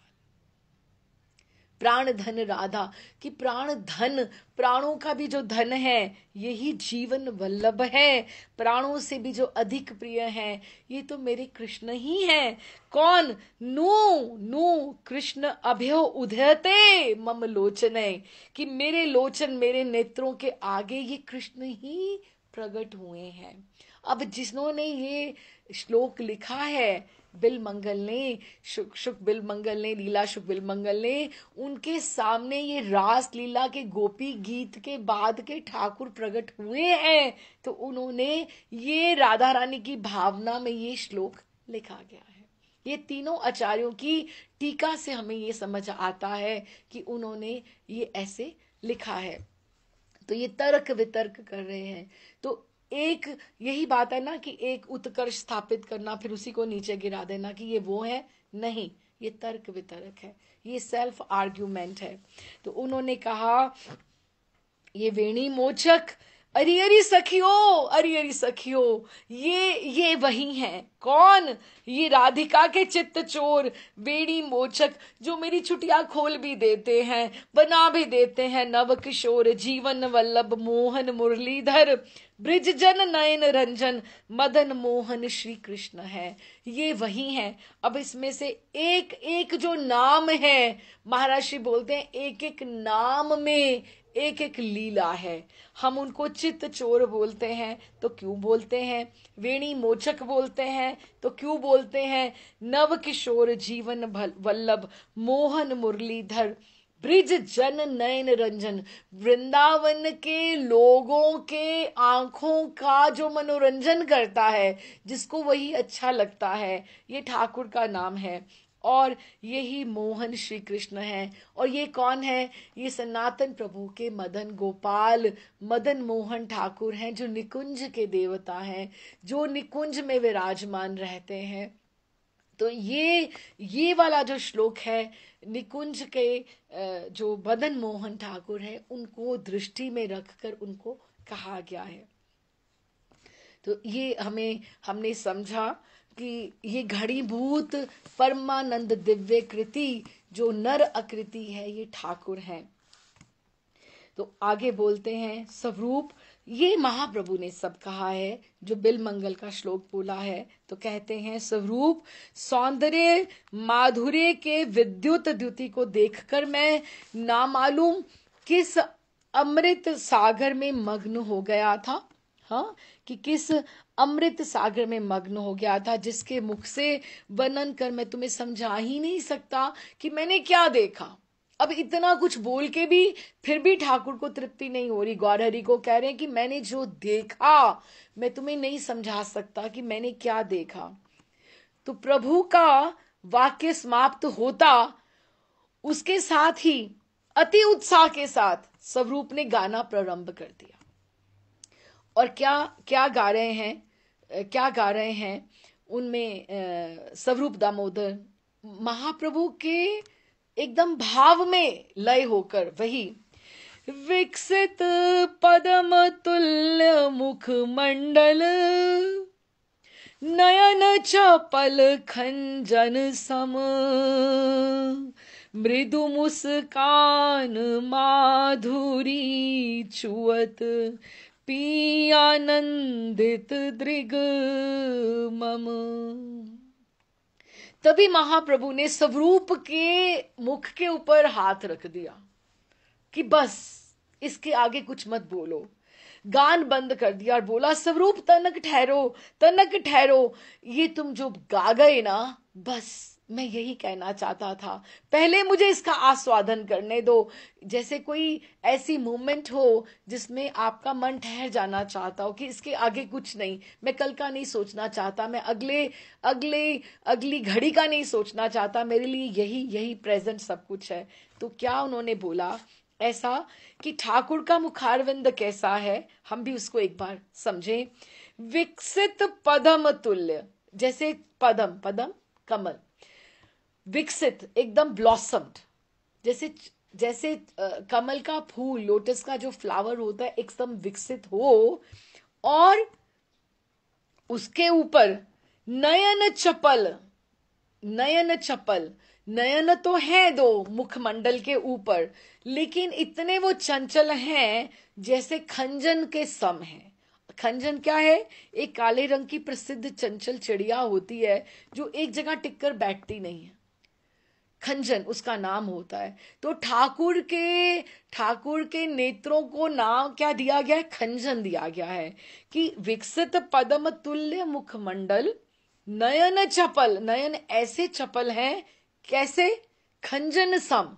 प्राण धन राधा, कि प्राण धन, प्राणों का भी जो धन है यही जीवन वल्लभ है, प्राणों से भी जो अधिक प्रिय है ये तो मेरे कृष्ण ही हैं। कौन? नु नु कृष्ण अभयो उदयते मम लोचने, कि मेरे लोचन, मेरे नेत्रों के आगे ये कृष्ण ही प्रकट हुए हैं। अब जिन्होंने ये श्लोक लिखा है, बिल मंगल ने, शुक बिल मंगल ने, लीला शुक बिल मंगल ने, उनके सामने ये रास लीला के गोपी गीत के बाद के ठाकुर प्रकट हुए हैं, तो उन्होंने ये राधा रानी की भावना में ये श्लोक लिखा गया है। ये तीनों आचार्यों की टीका से हमें ये समझ आता है कि उन्होंने ये ऐसे लिखा है। तो ये तर्क वितर्क कर रहे हैं। तो एक यही बात है ना कि एक उत्कर्ष स्थापित करना फिर उसी को नीचे गिरा देना कि ये वो है, नहीं, ये तर्क वितर्क है, ये सेल्फ आर्ग्यूमेंट है। तो उन्होंने कहा ये वेणी मोचक, अरे अरे सखियो, अरे अरे सखियो, ये वही हैं। कौन? ये राधिका के चित्त चोर, वेणी मोचक, जो मेरी छुटिया खोल भी देते हैं, बना भी देते हैं नव किशोर, जीवन वल्लभ मोहन मुरलीधर, ब्रिज जन नयन रंजन, मदन मोहन श्री कृष्ण है। ये वही हैं। अब इसमें से एक एक जो नाम है, महाराज जी बोलते हैं एक एक नाम में एक एक लीला है। हम उनको चित्त चोर बोलते हैं तो क्यों बोलते हैं, वेणी मोचक बोलते हैं तो क्यों बोलते हैं, नव किशोर जीवन वल्लभ मोहन मुरलीधर, ब्रिज जन नयन रंजन, वृंदावन के लोगों के आंखों का जो मनोरंजन करता है, जिसको वही अच्छा लगता है, ये ठाकुर का नाम है। और यही मोहन श्री कृष्ण है। और ये कौन है? ये सनातन प्रभु के मदन गोपाल, मदन मोहन ठाकुर हैं, जो निकुंज के देवता हैं, जो निकुंज में विराजमान रहते हैं। तो ये वाला जो श्लोक है, निकुंज के जो मदन मोहन ठाकुर है उनको दृष्टि में रखकर उनको कहा गया है। तो ये हमने समझा कि ये घड़ीभूत परमानंद दिव्य कृति जो नर आकृति है ये ठाकुर हैं। तो आगे बोलते हैं स्वरूप, ये महाप्रभु ने सब कहा है। जो बिल मंगल का श्लोक बोला है तो कहते हैं, स्वरूप सौंदर्य माधुर्य के विद्युत द्युति को देखकर मैं नामालूम किस अमृत सागर में मग्न हो गया था। हाँ, कि किस अमृत सागर में मग्न हो गया था, जिसके मुख से वर्णन कर मैं तुम्हें समझा ही नहीं सकता कि मैंने क्या देखा। अब इतना कुछ बोल के भी फिर भी ठाकुर को तृप्ति नहीं हो रही। गौरहरि को कह रहे हैं कि मैंने जो देखा मैं तुम्हें नहीं समझा सकता कि मैंने क्या देखा। तो प्रभु का वाक्य समाप्त होता, उसके साथ ही अति उत्साह के साथ स्वरूप ने गाना प्रारंभ कर दिया। और क्या क्या गा रहे हैं, क्या गा रहे हैं उनमें स्वरूप दामोदर महाप्रभु के एकदम भाव में लय होकर, वही विकसित पदम तुल्य मुख मंडल नयन चपल खंजन सम मृदु मुस्कान माधुरी छुअत पी आनंदित दृग मम। तभी महाप्रभु ने स्वरूप के मुख के ऊपर हाथ रख दिया कि बस इसके आगे कुछ मत बोलो। गान बंद कर दिया और बोला, स्वरूप तनक ठहरो, तनक ठहरो। ये तुम जो गा गए ना, बस मैं यही कहना चाहता था, पहले मुझे इसका आस्वादन करने दो। जैसे कोई ऐसी मूवमेंट हो जिसमें आपका मन ठहर जाना चाहता हो कि इसके आगे कुछ नहीं, मैं कल का नहीं सोचना चाहता, मैं अगली घड़ी का नहीं सोचना चाहता, मेरे लिए यही यही प्रेजेंट सब कुछ है। तो क्या उन्होंने बोला ऐसा कि ठाकुर का मुखारविंद कैसा है, हम भी उसको एक बार समझें। विकसित पदम तुल्य, जैसे पदम, पदम कमल, विकसित एकदम ब्लॉसम्ड, जैसे जैसे कमल का फूल, लोटस का जो फ्लावर होता है एकदम विकसित हो, और उसके ऊपर नयन चपल, नयन चपल, नयन तो है दो मुखमंडल के ऊपर, लेकिन इतने वो चंचल हैं जैसे खंजन के सम है। खंजन क्या है? एक काले रंग की प्रसिद्ध चंचल चिड़िया होती है जो एक जगह टिककर बैठती नहीं है, खंजन उसका नाम होता है। तो ठाकुर के नेत्रों को नाम क्या दिया गया है? खंजन दिया गया है कि विकसित पदम तुल्य मुखमंडल नयन चपल, नयन ऐसे चपल हैं, कैसे? खंजन सम,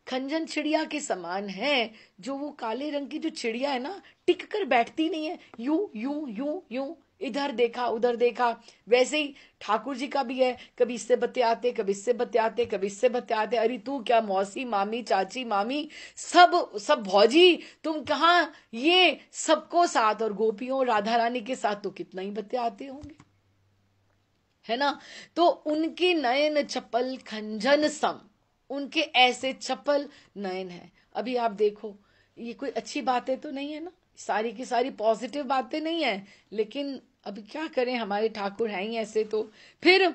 खंजन चिड़िया के समान है। जो वो काले रंग की जो चिड़िया है ना, टिक कर बैठती नहीं है, यूं यूं यूं यूं, इधर देखा उधर देखा। वैसे ही ठाकुर जी का भी है, कभी इससे बतियाते, कभी इससे बतियाते, कभी इससे बतियाते। अरे तू क्या मौसी, मामी, चाची, मामी, सब भौजी, तुम कहाँ, ये सबको साथ, और गोपियों राधा रानी के साथ तो कितना ही बतियाते होंगे, है ना। तो उनके नयन चपल खंजन सम, उनके ऐसे चपल नयन है। अभी आप देखो, ये कोई अच्छी बातें तो नहीं है ना, सारी की सारी पॉजिटिव बातें नहीं है, लेकिन अभी क्या करें, हमारे ठाकुर हैं ही ऐसे। तो फिर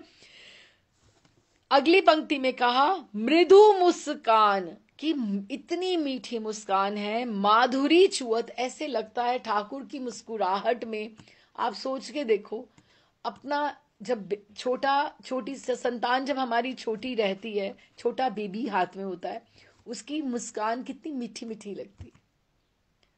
अगली पंक्ति में कहा, मृदु मुस्कान, कि इतनी मीठी मुस्कान है, माधुरी छुअत, ऐसे लगता है ठाकुर की मुस्कुराहट में। आप सोच के देखो, अपना जब छोटी संतान जब हमारी छोटी रहती है, छोटा बेबी हाथ में होता है, उसकी मुस्कान कितनी मीठी मीठी लगती है।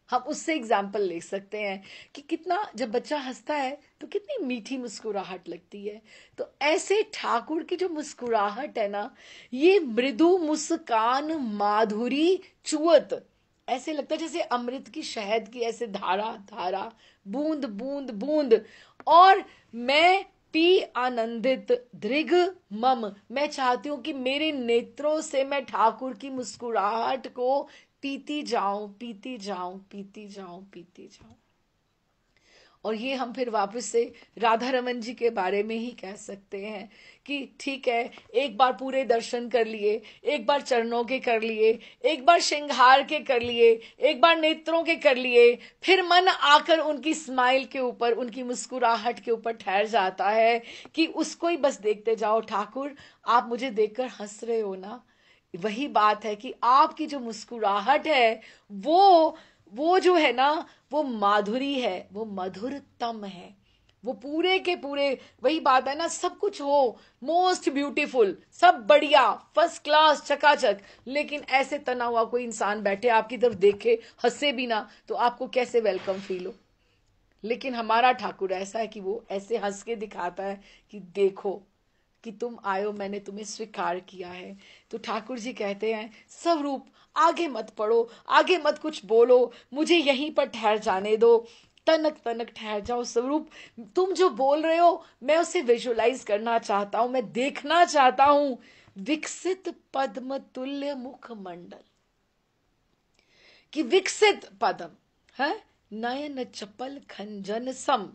हम उससे एग्जाम्पल ले सकते हैं कि कितना, जब बच्चा हंसता है तो कितनी मीठी मुस्कुराहट लगती है। तो ऐसे ठाकुर की जो मुस्कुराहट है ना, ये मृदु मुस्कान माधुरी चुअत, ऐसे लगता है जैसे अमृत की, शहद की ऐसे धारा धारा, बूंद बूंद बूंद। और मैं पी आनंदित दृग मम, मैं चाहती हूं कि मेरे नेत्रों से मैं ठाकुर की मुस्कुराहट को पीती जाऊं, पीती जाऊं, पीती जाऊं, पीती जाऊं। और ये हम फिर वापस से राधा रमन जी के बारे में ही कह सकते हैं कि ठीक है, एक बार पूरे दर्शन कर लिए, एक बार चरणों के कर लिए, एक बार श्रृंगार के कर लिए, एक बार नेत्रों के कर लिए, फिर मन आकर उनकी स्माइल के ऊपर, उनकी मुस्कुराहट के ऊपर ठहर जाता है कि उसको ही बस देखते जाओ। ठाकुर, आप मुझे देखकर हंस रहे हो ना, वही बात है कि आपकी जो मुस्कुराहट है वो वो जो है ना, वो माधुरी है, वो मधुरतम है, वो पूरे के पूरे, वही बात है ना, सब कुछ हो, मोस्ट ब्यूटीफुल, सब बढ़िया, फर्स्ट क्लास, चकाचक, लेकिन ऐसे तना हुआ कोई इंसान बैठे आपकी तरफ देखे, हंसे भी ना, तो आपको कैसे वेलकम फील हो। लेकिन हमारा ठाकुर ऐसा है कि वो ऐसे हंस के दिखाता है कि देखो कि तुम आयो, मैंने तुम्हें स्वीकार किया है। तो ठाकुर जी कहते हैं, स्वरूप आगे मत पढ़ो, आगे मत कुछ बोलो, मुझे यहीं पर ठहर जाने दो, तनक तनक ठहर जाओ स्वरूप। तुम जो बोल रहे हो मैं उसे विजुअलाइज करना चाहता हूं, मैं देखना चाहता हूं। विकसित पद्म तुल्य मुखमंडल, कि विकसित पद्म है, नयन चपल खंजन सम।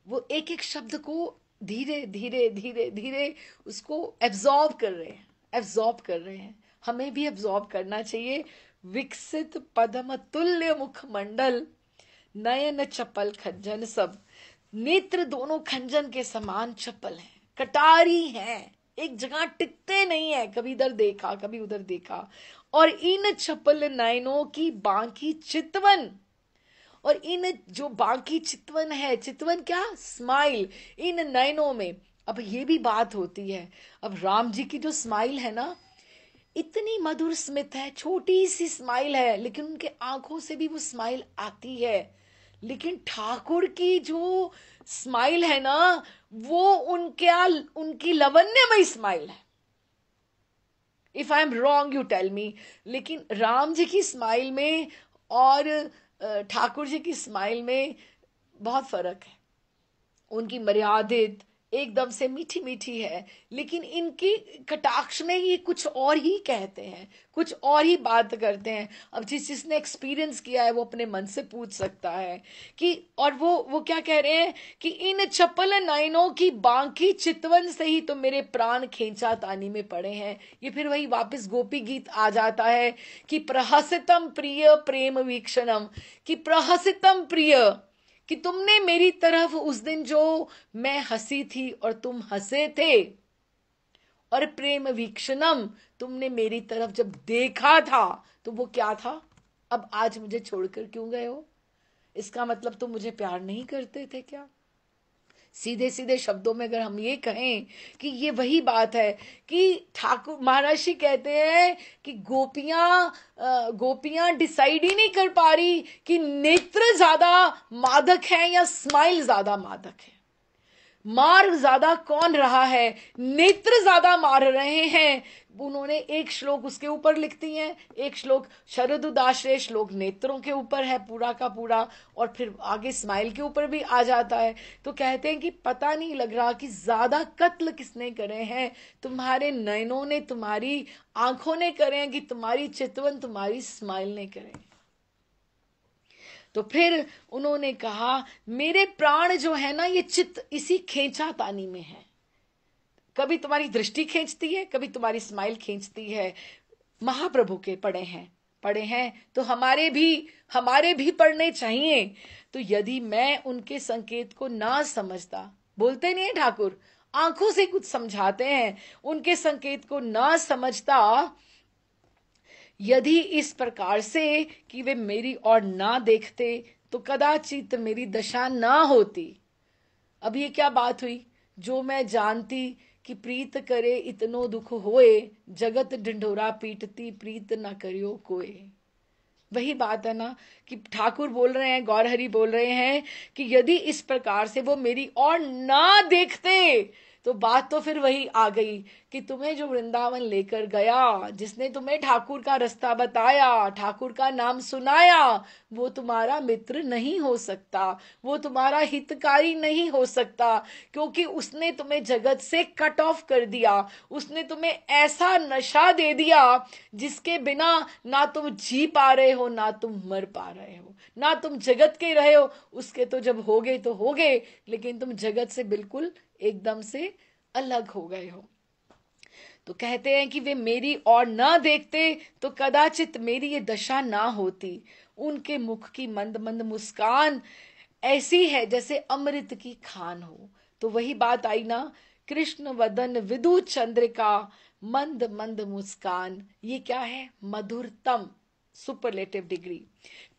वो एक एक शब्द को धीरे धीरे धीरे धीरे उसको एब्जॉर्ब कर रहे हैं, एब्जॉर्ब कर रहे हैं। हमें भी एब्जॉर्ब करना चाहिए। विकसित पद्म तुल्य मुखमंडल, नयन चपल खंजन सब। नेत्र दोनों खंजन के समान चपल हैं, कटारी हैं, एक जगह टिकते नहीं है, कभी इधर देखा कभी उधर देखा। और इन चपल नयनों की बांकी चितवन, और इन जो बाकी चितवन है, चितवन क्या, स्माइल, इन नयनों में। अब ये भी बात होती है, अब राम जी की जो स्माइल है ना, इतनी मधुर स्मित है, छोटी सी स्माइल है, लेकिन उनके आंखों से भी वो स्माइल आती है। लेकिन ठाकुर की जो स्माइल है ना, वो उनकी लवण्यमयी स्माइल है। If I am wrong you tell me, लेकिन राम जी की स्माइल में और ठाकुर जी की स्माइल में बहुत फर्क है। उनकी मर्यादित एकदम से मीठी मीठी है, लेकिन इनकी कटाक्ष में ये कुछ और ही कहते हैं, कुछ और ही बात करते हैं। अब जिसने एक्सपीरियंस किया है वो अपने मन से पूछ सकता है कि, और वो क्या कह रहे हैं कि इन चपल नयनों की बांकी चितवन से ही तो मेरे प्राण खींचा तानी में पड़े हैं। ये फिर वही वापस गोपी गीत आ जाता है कि प्रहसितम प्रिय प्रेम वीक्षणम, कि प्रहसितम प्रिय, कि तुमने मेरी तरफ उस दिन जो मैं हंसी थी और तुम हंसे थे, और प्रेम वीक्षणम, तुमने मेरी तरफ जब देखा था तो वो क्या था, अब आज मुझे छोड़कर क्यों गए हो, इसका मतलब तुम मुझे प्यार नहीं करते थे क्या। सीधे सीधे शब्दों में अगर हम ये कहें कि ये वही बात है कि ठाकुर महाराज जी कहते हैं कि गोपियां डिसाइड ही नहीं कर पा रही कि नेत्र ज्यादा मादक है या स्माइल ज्यादा मादक है, मार ज्यादा कौन रहा है, नेत्र ज्यादा मार रहे हैं। उन्होंने एक श्लोक उसके ऊपर लिखती हैं, एक श्लोक शरद उदाश्रय श्लोक नेत्रों के ऊपर है पूरा का पूरा, और फिर आगे स्माइल के ऊपर भी आ जाता है। तो कहते हैं कि पता नहीं लग रहा कि ज्यादा कत्ल किसने करे हैं, तुम्हारे नयनों ने, तुम्हारी आंखों ने करे हैं कि तुम्हारी चितवन, तुम्हारी स्माइल ने करे। तो फिर उन्होंने कहा मेरे प्राण जो है ना, ये चित्त इसी खींचातानी में है। कभी तुम्हारी दृष्टि खींचती है, कभी तुम्हारी स्माइल खींचती है। महाप्रभु के पढ़े हैं तो हमारे भी पढ़ने चाहिए। तो यदि मैं उनके संकेत को ना समझता, बोलते नहीं है ठाकुर, आंखों से कुछ समझाते हैं, उनके संकेत को ना समझता, यदि इस प्रकार से कि वे मेरी ओर ना देखते तो कदाचित मेरी दशा ना होती। अब ये क्या बात हुई, जो मैं जानती कि प्रीत करे इतनो दुख होए, जगत ढिंढोरा पीटती प्रीत न करियो कोई। वही बात है ना कि ठाकुर बोल रहे हैं, गौरहरि बोल रहे हैं कि यदि इस प्रकार से वो मेरी ओर ना देखते, तो बात तो फिर वही आ गई कि तुम्हें जो वृंदावन लेकर गया, जिसने तुम्हें ठाकुर का रास्ता बताया, ठाकुर का नाम सुनाया, वो तुम्हारा मित्र नहीं हो सकता, वो तुम्हारा हितकारी नहीं हो सकता, क्योंकि उसने तुम्हें जगत से कट ऑफ कर दिया। उसने तुम्हें ऐसा नशा दे दिया जिसके बिना ना तुम जी पा रहे हो, ना तुम मर पा रहे हो, ना तुम जगत के रहे हो। उसके तो जब हो गए तो हो गए, लेकिन तुम जगत से बिल्कुल एकदम से अलग हो गए हो। तो कहते हैं कि वे मेरी ओर न देखते तो कदाचित मेरी ये दशा ना होती। उनके मुख की मंद मंद मुस्कान ऐसी है जैसे अमृत की खान हो। तो वही बात आई ना, कृष्ण वदन विदु चंद्रिका, मंद मंद मुस्कान, ये क्या है, मधुरतम, सुपरलेटिव डिग्री।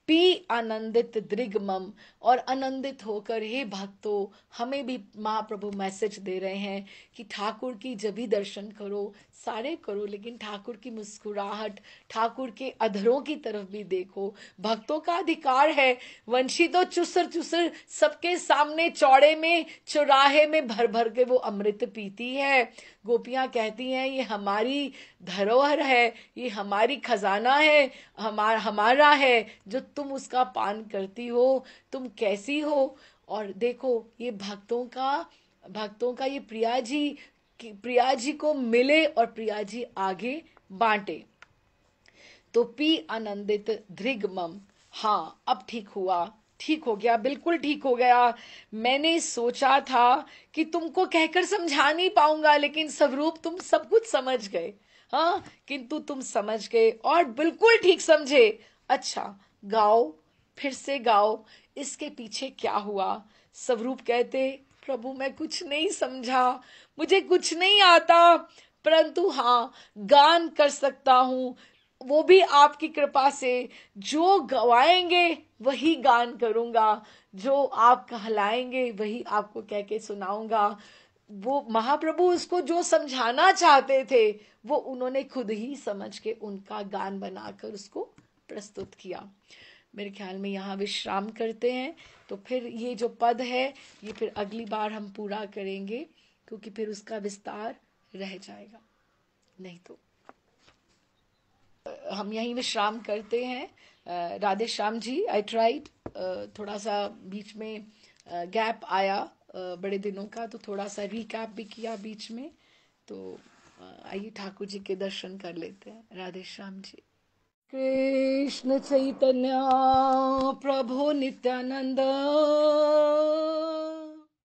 पी आनंदित दृगमम, और आनंदित होकर, हे भक्तों, हमें भी महाप्रभु मैसेज दे रहे हैं कि ठाकुर की जब भी दर्शन करो, सारे करो, लेकिन ठाकुर की मुस्कुराहट, ठाकुर के अधरों की तरफ भी देखो। भक्तों का अधिकार है। वंशी तो चुसर चुसर सबके सामने चौड़े में, चौराहे में भर भर के वो अमृत पीती है। गोपियां कहती हैं ये हमारी धरोहर है, ये हमारी खजाना है, हमारा है, जो तुम उसका पान करती हो, तुम कैसी हो। और देखो ये भक्तों का ये प्रिया जी को मिले और प्रिया जी आगे बांटे। तो पी आनंदित धृगमम। हाँ, अब ठीक हुआ, ठीक हो गया, बिल्कुल ठीक हो गया। मैंने सोचा था कि तुमको कहकर समझा नहीं पाऊंगा, लेकिन स्वरूप तुम सब कुछ समझ गए। हाँ, किंतु तुम समझ गए और बिल्कुल ठीक समझे। अच्छा, गाओ, फिर से गाओ, इसके पीछे क्या हुआ। स्वरूप कहते, प्रभु मैं कुछ नहीं समझा, मुझे कुछ नहीं आता, परंतु हाँ, गान कर सकता हूं, वो भी आपकी कृपा से। जो गवाएंगे वही गान करूंगा, जो आप कहलाएंगे वही आपको कह के सुनाऊंगा। वो महाप्रभु उसको जो समझाना चाहते थे, वो उन्होंने खुद ही समझ के उनका गान बनाकर उसको प्रस्तुत किया। मेरे ख्याल में यहाँ विश्राम करते हैं, तो फिर ये जो पद है ये फिर अगली बार हम पूरा करेंगे, क्योंकि फिर उसका विस्तार रह जाएगा। नहीं तो हम यहीं विश्राम करते हैं। राधे श्याम जी, आई ट्राइड, थोड़ा सा बीच में गैप आया बड़े दिनों का, तो थोड़ा सा रिकैप भी किया बीच में। तो आइए ठाकुर जी के दर्शन कर लेते हैं। राधे श्याम जी। कृष्ण चैतन्य प्रभु नित्यानंद